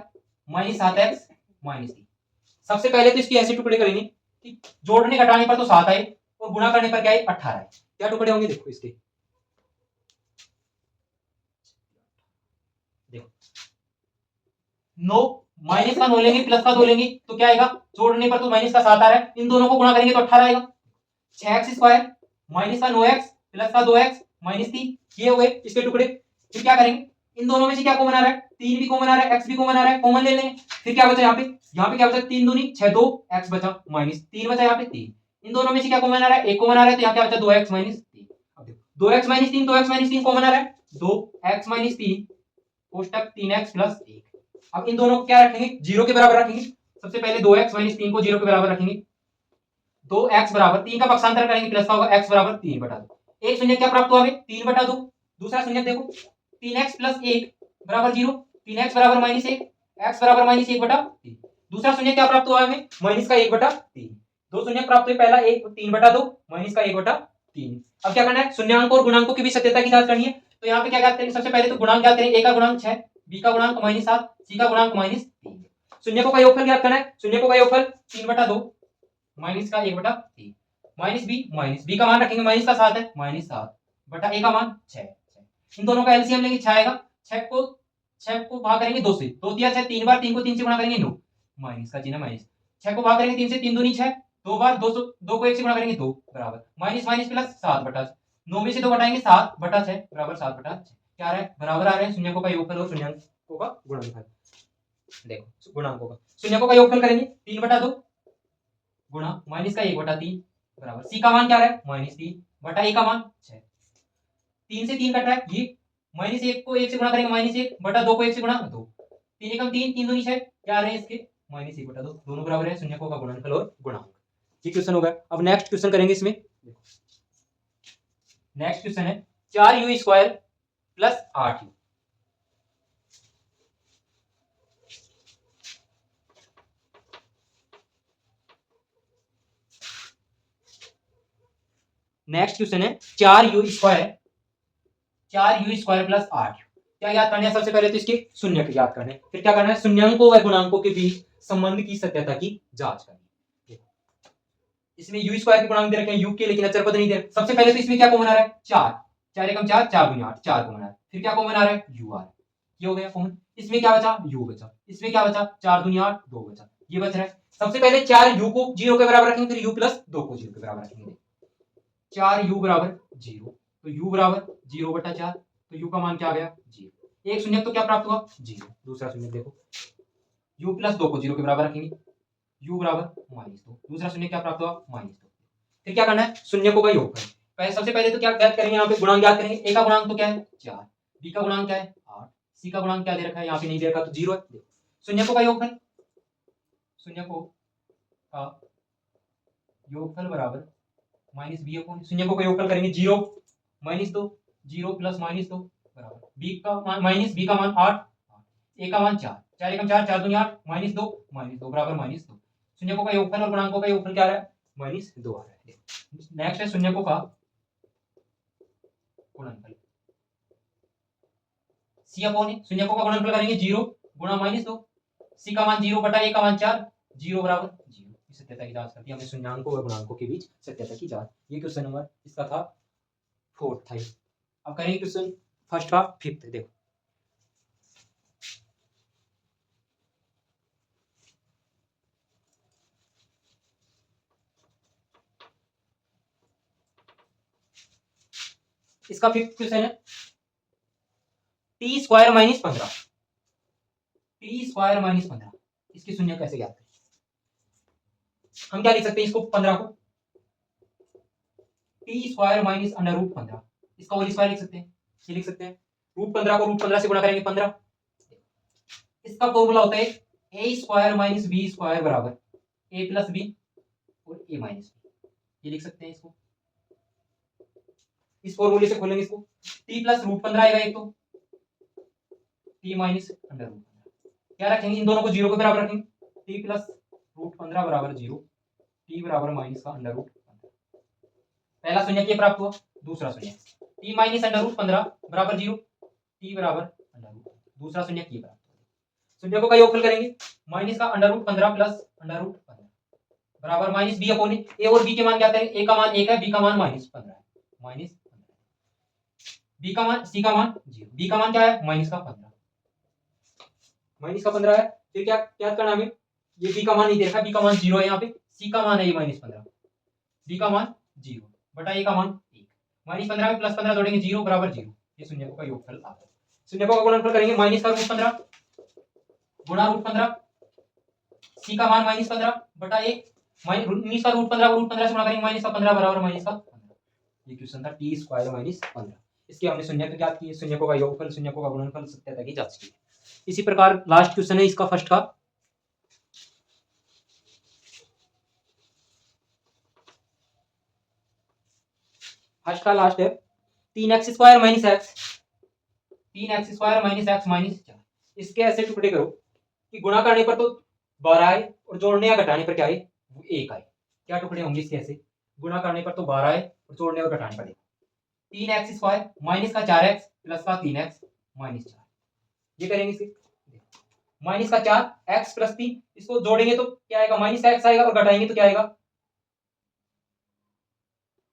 माइनस 7x माइनस 3, सबसे पहले तो इसके ऐसे टुकड़े करेंगे कि जोड़ने घटाने पर तो 7 आए और गुणा करने पर क्या है 18 है, क्या टुकड़े होंगे देखो इसके, देखो 9 माइनस का 9 लेंगे प्लस का 2 लेंगे तो क्या आएगा, जोड़ने पर तो माइनस का 7 आ रहा है, इन दोनों को गुणा करेंगे तो 18 आएगा, 6x² माइनस का 9x प्लस का 2x माइनस 3, ये हो गए इसके टुकड़े, फिर क्या करेंगे इन दोनों में से क्या कॉमन आ रहा है 3 भी कॉमन आ रहा है x भी कॉमन आ रहा है, कॉमन ले लेंगे, फिर क्या बचा यहाँ पे क्या बचा 3 दूनी 6 2 x बचा माइनस 3 बचा यहाँ पे 3, इन दोनों में से क्या कॉमन आ रहा है 1 कॉमन आ रहा है तो यहाँ क्या बचा 2x माइनस 3, अब देखो 2x minus 3 2x minus 3 common आ रहा है 2x माइनस 3 कोष्टक 3x प्लस 1, अब इन दोनों को क्या रखेंगे 0 के बराबर रखेंगे, सबसे पहले 2x माइनस 3 को 0 के बराबर रखेंगे, 2x बराबर 3 का पक्षांतर करेंगे प्लस का होगा x बराबर 3 बटा 2, एक शून्य क्या प्राप्त हुआ हमें 3 बटा 2, दूसरा शून्य देखो 3x प्लस 1 बराबर 0, 3x बराबर माइनस 1, x बराबर माइनस 1 बटा 3, दूसरा शून्य क्या प्राप्त हुआ हमें माइनस का 1 बटा 3, दो शून्य प्राप्त हुए, पहला 1 3 बटा 2 माइनस का 1 बटा 3, अब क्या करना है शून्यांक और गुणांकों की भी सत्यता की जांच करनी है, तो यहाँ पे क्या ज्ञात करेंगे सबसे पहले तो गुणांक ज्ञात करेंगे, a का गुणांक 6 b का गुणांक -7 c का गुणांक -3, शून्य को का योगफल ज्ञात करना है, शून्य को का योगफल 3 बटा 2 माइनस का 1 बटा 3 माइनस b का मान रखेंगे माइनस का 7 है -7 बटा a का मान 6, इन दोनों का एलसीएम लेंगे 6 आएगा, 6 को भाग करेंगे 2 से, 2 दिया 6 3 बार, 3 को 3 से गुणा करेंगे 9 माइनस का चिन्ह माइनस, 6 को भाग करेंगे 3 से 3 दूनी 6, 2 बार 2 को 1 से गुणा करेंगे 2 बराबर माइनस माइनस प्लस 7 बटा 9 में से 2 घटाएंगे 7 बटा 6 बराबर 7 बटा 6, क्या आ रहा है बराबर आ रहे हैं शून्यों का योगफल और शून्यांकों का गुणनफल, देखो गुणांकों का शून्यों का योगफल करेंगे 3 बटा 2 गुणा माइनस का 1 बटा 3 बराबर c का मान क्या है -3 बटा a का मान 6, 3 से 3 कट रहा है, ये -1 को 1 से गुणा करेंगे -1 बटा 2 को 1 से गुणा 2, 3 एकम 3 3 दूनी 6, क्या आ रहे हैं इसके -1 बटा 2, दोनों बराबर है शून्यों का गुणनफल और गुणांक, ये क्वेश्चन होगा। अब नेक्स्ट क्वेश्चन करेंगे, इसमें नेक्स्ट क्वेश्चन है 4u² plus 8u, next question है 4u² प्लस 8u, क्या याद करना है सबसे पहले तो इसके शून्य याद करने, फिर क्या करना है शून्यांकों व गुणांकों के बीच संबंध की सत्यता की जांच करनी, इसमें u² के गुणांक दे रखे हैं u के, लेकिन अचर पद नहीं दे रखे, सबसे पहले तो इसमें क्या कॉमन आ रहा है 4 4 एकम 4 4 दूनी 8 4 कॉमन आ रहा है, फिर क्या कॉमन आ रहा है u आ रहा है, ये हो गया कॉमन, इसमें क्या बचा u बचा, इसमें क्या बचा 4 दूनी 8 2 बचा, ये बच रहा है, सबसे पहले 4u को 0 के बराबर रखेंगे, फिर u प्लस 2 को 0 के बराबर रखेंगे, 4u बराबर 0, तो u बराबर 0 बटा 4, तो u का मान क्या आ गया 0, एक शून्य तो क्या प्राप्त हुआ 0, दूसरा शून्य देखो u प्लस 2 को 0 के बराबर रखेंगे, u बराबर -2, दूसरा शून्य क्या प्राप्त हुआ -2, फिर क्या करना है शून्य को का योगफल, पहले सबसे पहले तो क्या ज्ञात करेंगे यहाँ पे गुणांक ज्ञात करेंगे, a का गुणांक तो क्या है 4, b का गुणांक क्या है 8, सी का गुणांक क्या दे रखा है, यहाँ पे नहीं दे रखा तो 0 है। देखो शून्यकों का योगफल, शून्यकों का योगफल बराबर माइनस बी अपॉन, शून्यकों का योगफल करेंगे 0 माइनस 2, 0 प्लस माइनस 2 बराबर बी का मान माइनस बी का मान 8, ए का मान 4, 4 एकम 4, 4 दूनी 8, माइनस 2 बराबर माइनस 2। शून्यकों का योगफल और गुणांकों का योगफल क्या आ रहा है, माइनस 2 आ रहा है। नेक्स्ट है शून्यकों का गुणनफल, सी अपॉन ए, शून्यकों का गुणनफल करेंगे 0 गुणा माइनस 2, सी का मान 0 बटा ए का मान 4, 0 बराबर 0। सत्यता की जांच करती है हमने शून्याङ्कों और गुणांकों के बीच सत्यता की जांच। ये क्वेश्चन नंबर इसका था 4th था। अब करेंगे क्वेश्चन फर्स्ट का 5th। देखो इसका 5th क्वेश्चन है T square minus 15, T square minus 15 इसकी शून्य कैसे ज्ञात करें। हम क्या लिख सकते हैं इसको, 15 को t square minus under root 15, इसका होल स्क्वायर लिख सकते हैं। ये लिख सकते हैं रूट 15 को रूट 15 से गुणा करेंगे 15। इसका फॉर्मूला होता है ए स्क्वायर माइनस बी स्क्वायर बराबर ए प्लस बी और ए माइनस बी। ये लिख सकते हैं इसको, इस फॉर्मूले से खोलेंगे इसको, टी प्लस रूट 15 आएगा एक, तो टी माइनस अंडर रूट 15 क्या रखेंगे, इन दोनों को 0 के बराबर रखेंगे, टी प्लस रूट 15 बराबर 0, टी बराबर माइनस का अंडर रूट 15। पहला शून्य क्या प्राप्त हुआ, दूसरा शून्य टी माइनस अंडर रूट 15 बराबर 0, टी बराबर अंडर रूट, दूसरा शून्य की प्राप्त हुआ। शून्यकों का योगफल करेंगे, माइनस का under root 15 plus under root 15 बराबर माइनस बी अपॉन ए, और बी के मान क्या है, ए का मान 1 है, बी का मान माइनस 15 है, माइनस 15, बी का मान, सी का मान 0, बी का मान क्या है माइनस का 15, माइनस का 15 है। फिर क्या क्या करना हमें, ये बी का मान नहीं देखा, बी का मान 0 है, यहाँ पे सी का मान है ये माइनस 15, बी का मान 0 बटा ए का मान 1, माइनस 15 में प्लस 15 जोड़ेंगे 0 बराबर 0। ये शून्यकों का योगफल आता है। शून्यकों का गुणनफल करेंगे, माइनस का रूट 15 गुणा रूट 15, सी का मान माइनस 15 बटा 1, माइनस का रूट 15 को रूट 15 से गुणा करेंगे, माइनस का 15 बराबर माइनस का 15। ये क्वेश्चन था टी स्क्वायर माइनस 15। इसके हमने शून्यक ज्ञात किए, शून्यकों का योगफल, शून्यकों का गुणनफल, सत्यता की जांच की। इसी प्रकार लास्ट क्वेश्चन है इसका फर्स्ट का, लास्ट है 3x square minus x, 3x square minus x minus 4। इसके ऐसे टुकड़े करो कि गुणा करने पर तो 12 आए और जोड़ने या घटाने पर क्या आए, 1 आए। क्या टुकड़े होंगे इसके ऐसे, गुणा करने पर तो 12 आए और जोड़ने और घटाने पर 3x स्क्वायर माइनस का 4x प्लस का 3x माइनस 4। ये करेंगे इसे, माइनस का 4x प्लस 3, इसको जोड़ेंगे तो क्या आएगा माइनस का x आएगा और घटाएंगे तो क्या आएगा,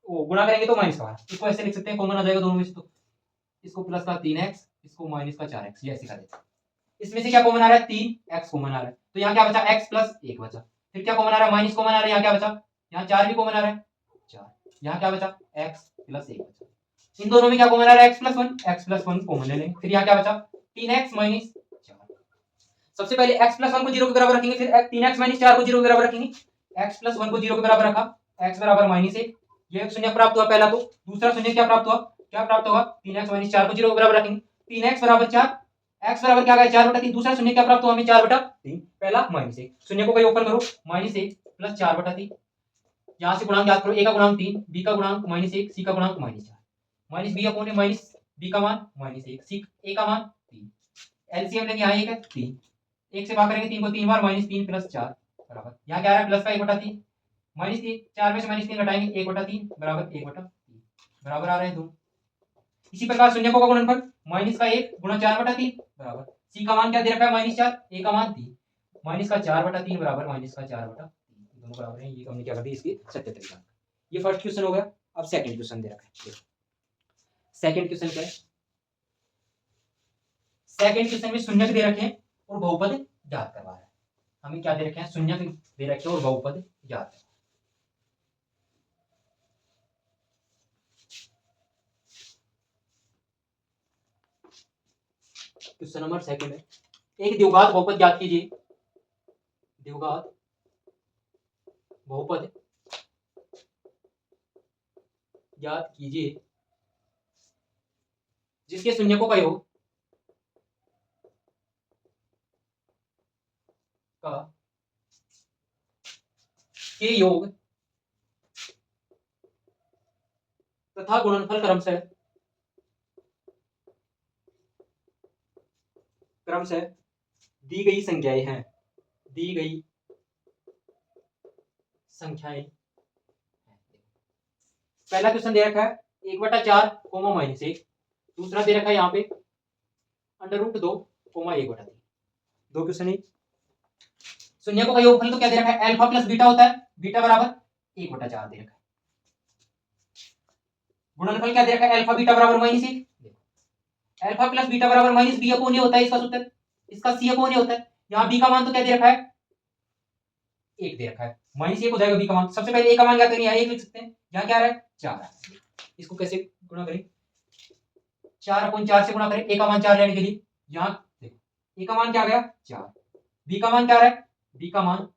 वो गुणा करेंगे तो माइनस का 12। इसको ऐसे लिख सकते हैं, कॉमन आ जाएगा दोनों में से, तो इसको प्लस का 3x, इसको माइनस का 4x, ये ऐसे कर देते हैं। इसमें से क्या कॉमन आ रहा है, 3x कॉमन आ रहा है, तो यहाँ क्या बचा, x प्लस 1 बचा। फिर क्या कॉमन आ रहा है, माइनस कॉमन आ रहा है, यहाँ क्या बचा, यहाँ 4 भी कॉमन आ रहा है 4, यहाँ क्या बचा x प्लस 1 बचा। इन दोनों में क्या कॉमन आ रहा है, x प्लस 1 कॉमन ले लेंगे। फिर यहाँ क्या बचा 3x माइनस 4। सबसे पहले x प्लस 1 को 0 के बराबर रखेंगे, फिर 3x माइनस 4 को 0 के बराबर रखेंगे, x प्लस 1 को 0 के बराबर रखा, x बराबर माइनस 1, ये शून्य प्राप्त हुआ पहला। तो दूसरा शून्य क्या प्राप्त हुआ, क्या प्राप्त होगा, 3x माइनस 4 को 0 के बराबर रखेंगे, 3x बराबर 4, x बराबर क्या है 4 बटा 3, दूसरा शून्य क्या प्राप्त हुआ हमें 4 बटा 3, पहला माइनस 1। शून्य का योगफल करो, माइनस 1 प्लस 4 बटा 3, यहाँ से गुणांक याद करो, a का गुणांक 3, b का गुणांक माइनस 1, c का गुणांक minus 4, minus b upon minus b का मान माइनस 1, c a का मान 3, एलसीएम लेंगे यहाँ 1 है 3, 1 से भाग करेंगे 3 को 3 बार, माइनस 3 प्लस 4 बराबर, यहाँ क्या आ रहा है प्लस का 1 बटा 3, माइनस 3, 4 में से माइनस 3 घटाएंगे 1 बटा 3 बराबर 1 बटा 3 बराबर आ रहे हैं 2। इसी प्रकार शून्यकों का गुणनफल, माइनस का 1 गुणा 4 बटा 3 बराबर, सी का मान क्या दे रखा है माइनस 4, ए का मान 3, माइनस का 4 बटा 3 बराबर माइनस का 4 बटा 3, दोनों बराबर हैं। ये हमने क्या कर दिया इसकी सत्य तरीका। ये फर्स्ट क्वेश्चन हो गया। अब सेकंड क्वेश्चन दे रखा है, सेकंड क्वेश्चन क्या है, सेकंड क्वेश्चन में शून्यक दे रखे हैं और बहुपद ज्ञात करवा रहा है। हमें क्या दे रखे हैं, शून्यक दे रखे हैं और बहुपद ज्ञात। क्वेश्चन नंबर सेकंड है, एक द्विघात बहुपद ज्ञात कीजिए, द्विघात बहुपद ज्ञात कीजिए जिसके शून्यकों का योग का के योग तथा गुणनफल क्रमशः दी गई संख्याएं हैं। दी गई संख्याएं। पहला क्वेश्चन दे रखा है 1/4 कोमा -1। दूसरा दे रखा है यहाँ पे √2 कोमा 1/3। दो क्वेश्चन है। शून्यकों का योगफल तो क्या दे रखा है, अल्फा प्लस बीटा होता है, बीटा बराबर 1/4 दे रखा है। गुणनफल क्या दे रखा है, अल्फा बीटा बराबर -1। अल्फा प्लस बीटा बराबर -b अपॉन ए होता है इसका सूत्र, इसका c अपॉन ए होता है। यहाँ b का मान तो क्या दे रखा है, 1 दे रखा है, -1 हो जाएगा b का मान। सबसे पहले a का मान क्या करेंगे, यहाँ 1 लिख सकते हैं, यहाँ क्या आ रहा है 4। इसको कैसे गुणा करें, 4/4 से गुणा करें, a का मान 4 लेने के लिए। यहाँ देखो a का मान क्या आ गया 4, b का मान क्या आ रहा है, b का मान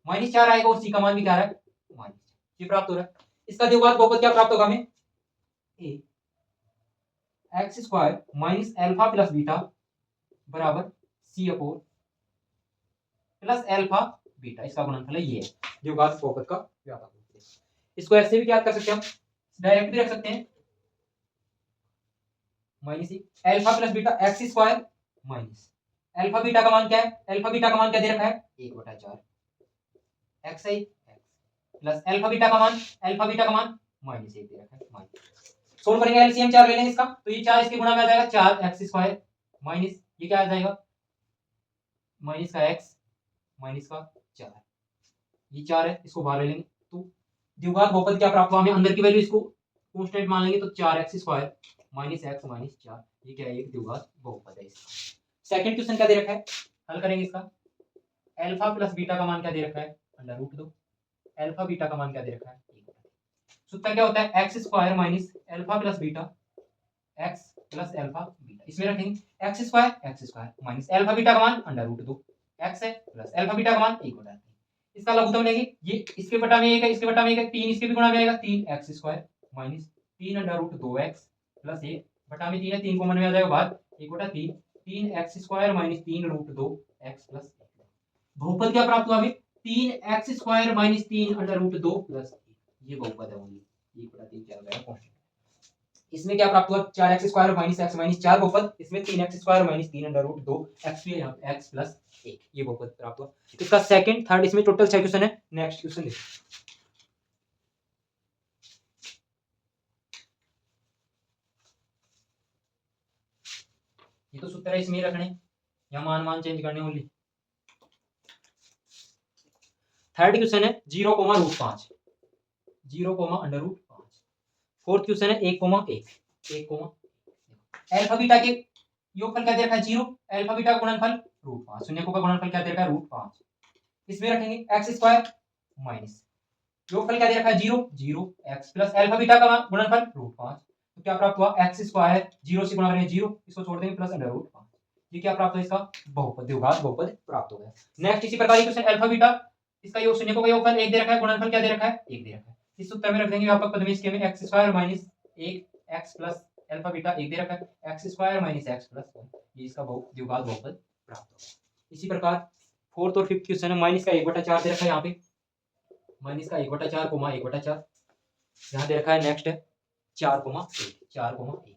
-4 आएगा और c का मान भी क्या आ रहा है -4। ये प्राप्त हो रहा है। इसका द्विघात बहुपद क्या प्राप्त होगा हमें, x square minus alpha plus beta बराबर c upon plus alpha beta, इसका गुणनफल है ये द्विघात बहुपद का व्यापक। इसको ऐसे भी क्या कर सकते हैं हम, डायरेक्ट भी रख सकते हैं, alpha plus beta x square minus alpha beta का मान क्या है, अल्फा बीटा का मान क्या दे रखा है 1/4 एक्स है प्लस अल्फा बीटा का मान -1 दे रखा है। सोल्व करेंगे, एलसीएम 4 ले लेंगे इसका, तो ये 4 इसके गुणा में आ जाएगा 4x स्क्वायर माइनस ये क्या आ जाएगा माइनस का x माइनस का 4, ये 4 है, इसको बाहर ले लेंगे। तो द्विघात बहुपद क्या प्राप्त हुआ हमें, अंदर की वैल्यू इसको कांस्टेंट मान लेंगे, तो 4x square minus x minus 4, ये क्या है, एक द्विघात बहुपद है इसका। सेकंड क्वेश्चन क्या दे रखा है, हल करेंगे इसका। अल्फा प्लस बीटा का मान क्या दे रखा है √2, अल्फा बीटा का मान क्या दे रखा है, सूत्र क्या होता है x square minus alpha plus beta x plus alpha beta. इसमें रखेंगे x square minus alpha beta का मान √2 एक्स है प्लस अल्फा बीटा का मान 1/3। इसका लघुत्तम लेंगे, ये इसके बटा में 1 है, इसके बटा में 1 है, 3 इसके भी गुणा में आएगा, 3x square minus 3√2x plus 1 बटा में 3 है, 3 कॉमन में आ जाएगा बाहर, 1/3 3x square minus 3√2x plus 1। बहुपद क्या प्राप्त हुआ हमें, 3x स्क्वायर माइनस 3√2 प्लस, ये बहुपद है ओनली 1/3 क्या हो जाएगा कांस्टेंट। इसमें क्या प्राप्त हुआ 4x square minus x minus 4 बहुपद, इसमें 3x स्क्वायर माइनस 3√2 x भी है, यहाँ पे x प्लस 1 ये बहुपद प्राप्त हुआ। इसका सेकंड थर्ड इसमें टोटल 6 क्वेश्चन है। नेक्स्ट क्वेश्चन देखिए, ये तो सूत्र है, इसमें रखने या मान चेंज करने ओनली। थर्ड क्वेश्चन है 0,√5 0,√5। फोर्थ क्वेश्चन है 1,1 अल्फा बीटा के योगफल क्या दे रखा है 0, अल्फा बीटा का गुणनफल √5, शून्यकों का गुणनफल क्या दे रखा है √5। इसमें रखेंगे x स्क्वायर माइनस योगफल क्या दे रखा है 0 x प्लस अल्फा बीटा का गुणनफल √5, तो क्या प्राप्त हुआ x स्क्वायर 0 से गुणा करेंगे 0, इसको छोड़ देंगे प्लस √5, ये क्या प्राप्त हुआ इसका बहुपद द्विघात बहुपद प्राप्त हो गया। नेक्स्ट इसी प्रकार क्वेश्चन अल्फा बीटा, इसका योग शून्यकों का योगफल 1 दे रखा है, गुणनफल क्या दे रखा है 1 दे रखा है। इस सूत्र में रख देंगे व्यापक पद में, इसके में x square minus 1 x plus alpha beta 1 दे रखा है, x square minus x plus 1, ये इसका द्विघात बहुपद प्राप्त होगा। इसी प्रकार फोर्थ और फिफ्थ क्वेश्चन है माइनस का 1/4 दे रखा है, यहाँ पे माइनस का 1/4 कोमा 1/4 यहाँ दे रखा है। नेक्स्ट है 4,1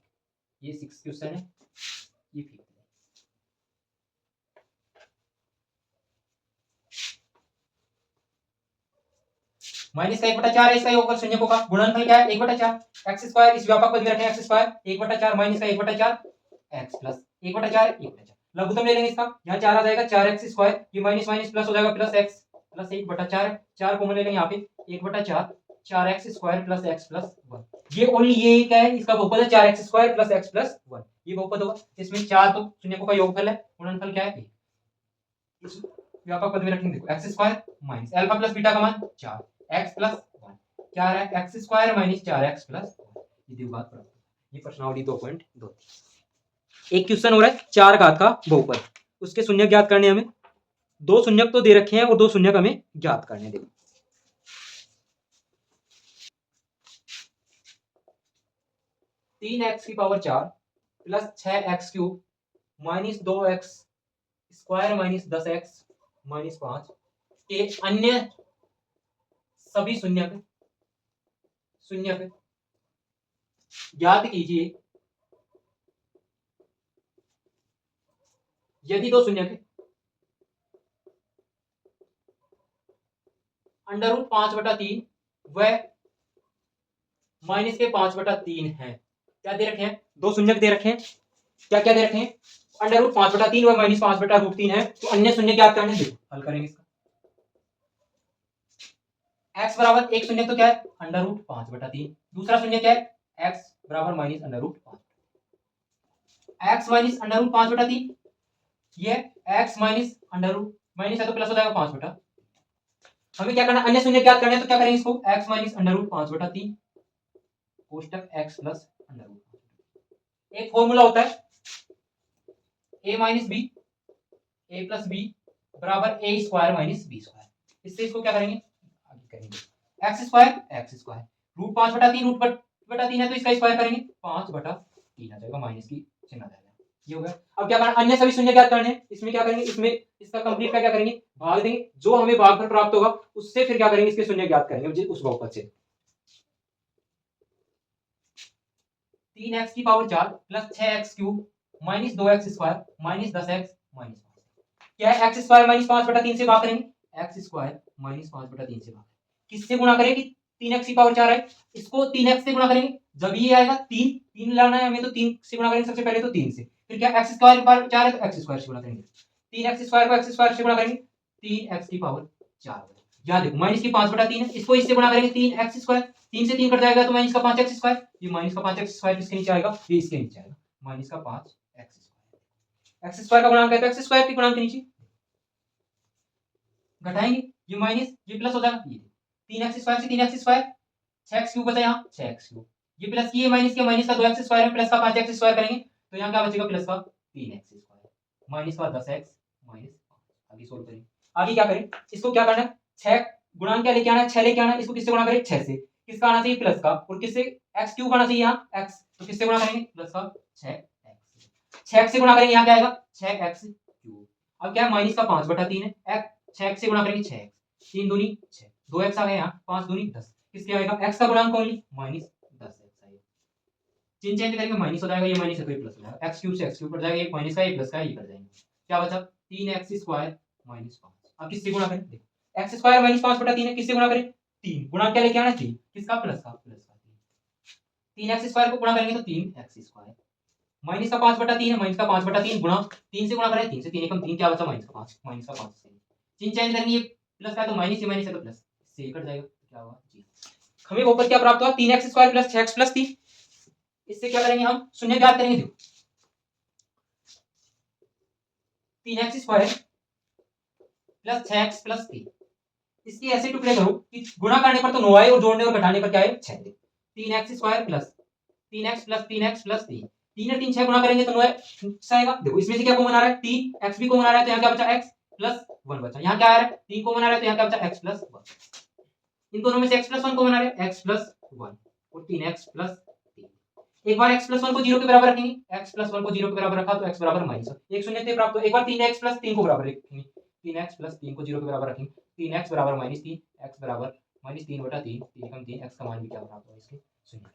ये 6 क्वेश्चन है, ये फिफ्थ है। माइनस का 1/4 है, इसका योगफल शून्यकों का गुणनफल क्या है 1/4 x स्क्वायर, इस व्यापक पद में रखें x स्क्वायर 1/4 माइनस का 1/4 x प्लस 1/4 लघुत्तम ले लेंगे इसका, यहाँ 4 आ जाएगा 4x स्क्वायर, ये माइनस माइनस प्लस हो जाएगा प्लस x प्लस 1/4 4 कॉमन ले लेंगे यहाँ पे 1/4 4x square plus x plus 1, ये ओनली ये क्या है इसका बहुपद है 4x square plus x plus 1, ये बहुपद होगा। इसमें 4 तो शून्यकों का योगफल है, गुणनफल क्या है इस व्यापक पद में रखेंगे, देखो x square minus alpha plus beta का मान 4 x प्लस 1 क्या है x square minus 4x plus 1, ये द्विघात प्राप्त। ये प्रश्नावली 2.2। एक क्वेश्चन हो रहा है 4 घात का बहुपद, उसके शून्यक ज्ञात करने हमें, दो शून्यक तो दे रखे हैं और दो शून्यक हमें ज्ञात करने। देखो 3x की power 4 plus 6x cube minus 2x square minus 10x -5 के अन्य सभी शून्यक ज्ञात कीजिए यदि दो शून्यक √5/3 व माइनस के 5/3 है। क्या दे रखे हैं? दो शून्यक दे रखे हैं। क्या क्या दे रखे हैं? √5/3 व -5/√3 है। तो अन्य शून्य ज्ञात करने देखो, हल करेंगे इसका। x बराबर एक शून्य तो क्या है? √5/3। दूसरा शून्य क्या है? x बराबर -√5। x -√5/3 ये x माइनस है तो प्लस हो जाएगा 5/। हमें क्या करना? अन्य शून्य ज्ञात करना है तो क्या करेंगे इसको? x -√5/3 कोष्टक x प्लस √5। एक फॉर्मूला होता है a minus b a plus b बराबर a square minus b square. इससे इसको क्या करेंगे? आगे करेंगे x स्क्वायर √5/3 है तो इसका स्क्वायर करेंगे 5/3 आ जाएगा, माइनस की चिन्ह आ जाएगा। ये हो गया। अब क्या करना? अन्य सभी शून्य ज्ञात करने हैं। इसमें क्या करेंगे? इसमें इसका कंप्लीट का क्या करेंगे? भाग देंगे। जो हमें भागफल प्राप्त होगा उससे फिर क्या करेंगे? इसके शून्य ज्ञात करेंगे उस बहुपद से। 3x की power 4 plus 6x³ minus 2x² minus 10x minus 5। क्या है? x स्क्वायर माइनस 5/3 से भाग करेंगे। x स्क्वायर माइनस 5/3 से भाग किससे गुणा करेंगे? 3x की पावर 4 है, इसको 3x से गुणा करेंगे। जब ये आएगा 3 लाना है हमें तो 3 से गुणा करेंगे सबसे पहले तो 3 से। फिर क्या? x स्क्वायर की पावर 4 है तो x स्क्वायर से गुणा करेंगे। 3x स्क्वायर को x स्क्वायर से गुणा करेंगे 3x की पावर 4। याद देखो माइनस की 5/3 है, इसको इससे गुणा करेंगे 3x स्क्वायर। 3 से 3 कट जाएगा तो माइनस का 5x स्क्वायर। ये माइनस का 5x स्क्वायर किसके नीचे आएगा? ये इसके नीचे आएगा, माइनस का 5x स्क्वायर। x स्क्वायर का गुणांक है तो x स्क्वायर के गुणांक के नीचे घटाएंगे, ये माइनस ये प्लस हो जाएगा। ये 3x स्क्वायर से 3x स्क्वायर 6x³ बचा यहाँ 6x³। ये प्लस की माइनस के माइनस का 2x स्क्वायर है प्लस का 5x स्क्वायर करेंगे तो यहाँ क्या बचेगा? प्लस का 3x स्क्वायर माइनस का 10x माइनस 5। आगे सोल्व करें। आगे क्या करें? इसको क्या करना है? 6 गुणांक क्या लेके आना है? 6 लेके आना है। इसको किससे गुणा करें? 6 से। किसका आना चाहिए? प्लस का। और किससे? x³ आना चाहिए यहाँ x, तो किससे गुणा करेंगे? प्लस का 6x। 6x से गुणा करेंगे यहाँ क्या आएगा? 6x³। अब क्या है? माइनस का 5/3 है, 6x से गुणा करेंगे 6x, 3 दूनी 6, 2x आ गए यहाँ, 5 दूनी 10। किसके आएगा? x का गुणांक ओनली माइनस 10x आएगा। चिन्ह चेंज करेंगे माइनस हो जाएगा, ये माइनस है तो ये प्लस हो जाएगा। x³ से x³ कट जाएगा, एक माइनस का एक प्लस का ये कट जाएंगे। क्या बचा? 3x² minus 5। अब किससे गुणा करें? देखो x स्क्वायर माइनस 5/3 है, किससे गुणा करें? 3। गुणांक क्या लेके आना? 3। किसका? प्लस का 3। 3x स्क्वायर को गुणा करेंगे तो 3x स्क्वायर माइनस का 5/3 है, माइनस का 5/3 गुणा 3 से गुणा करें 3 से 3 एकम 3, क्या बचा? माइनस का 5, माइनस का 5 से चिन्ह चेंज करेंगे, ये प्लस का है तो माइनस, ये माइनस है तो प्लस, इससे कट जाएगा। क्या होगा जी? हमें ऊपर क्या प्राप्त हुआ? 3x² plus 6x plus 3। इससे क्या करेंगे? हम शून्य ज्ञात करेंगे। देखो 3x² प्लस 6x प्लस 3, इसके ऐसे टुकड़े करो कि गुणा करने पर तो 9 आए और जोड़ने और घटाने पर क्या है? 6। 3x² plus 3x plus 3x plus 3, 3 और 3 6 गुणा करेंगे तो 9 आएगा। देखो इसमें से क्या कॉमन आ रहा है? 3x भी कॉमन आ रहा है तो यहाँ क्या बचा? x प्लस 1 बचा। यहाँ क्या आ रहा है? 3 कॉमन आ रहा है तो यहाँ क्या बचा? x plus 1। इन दोनों में से x प्लस 1 कॉमन आ रहा है, x प्लस 1 और 3x प्लस 3। एक बार x प्लस 1 को 0 के बराबर रखेंगे, x प्लस 1 को 0 के बराबर रखा तो x बराबर माइनस एक शून्य से प्राप्त हो। एक बार 3x प्लस 3 को बराबर रखेंगे, 3x प्लस 3 को 0 के बराबर रखेंगे, 3x बराबर -3, x बराबर -3/3, 3 कम 3, x का मान भी क्या प्राप्त होगा? इसके शून्य।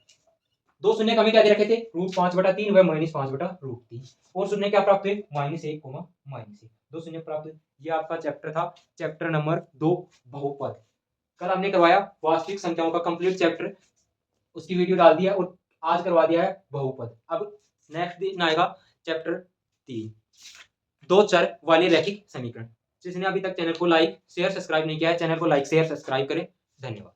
दो शून्य कभी क्या दे रखे थे? √5/3 व -5/√3 और शून्य क्या प्राप्त हुए? -1, -1। दो शून्य प्राप्त हुए। ये आपका चैप्टर था, चैप्टर नंबर 2 बहुपद। कल हमने करवाया वास्तविक संख्याओं का कंप्लीट चैप्टर, उसकी वीडियो डाल दिया और आज करवा दिया है बहुपद। अब नेक्स्ट दिन आएगा चैप्टर 3 दो चर वाले रैखिक समीकरण। जिसने अभी तक चैनल को लाइक शेयर सब्सक्राइब नहीं किया है, चैनल को लाइक शेयर सब्सक्राइब करें। धन्यवाद।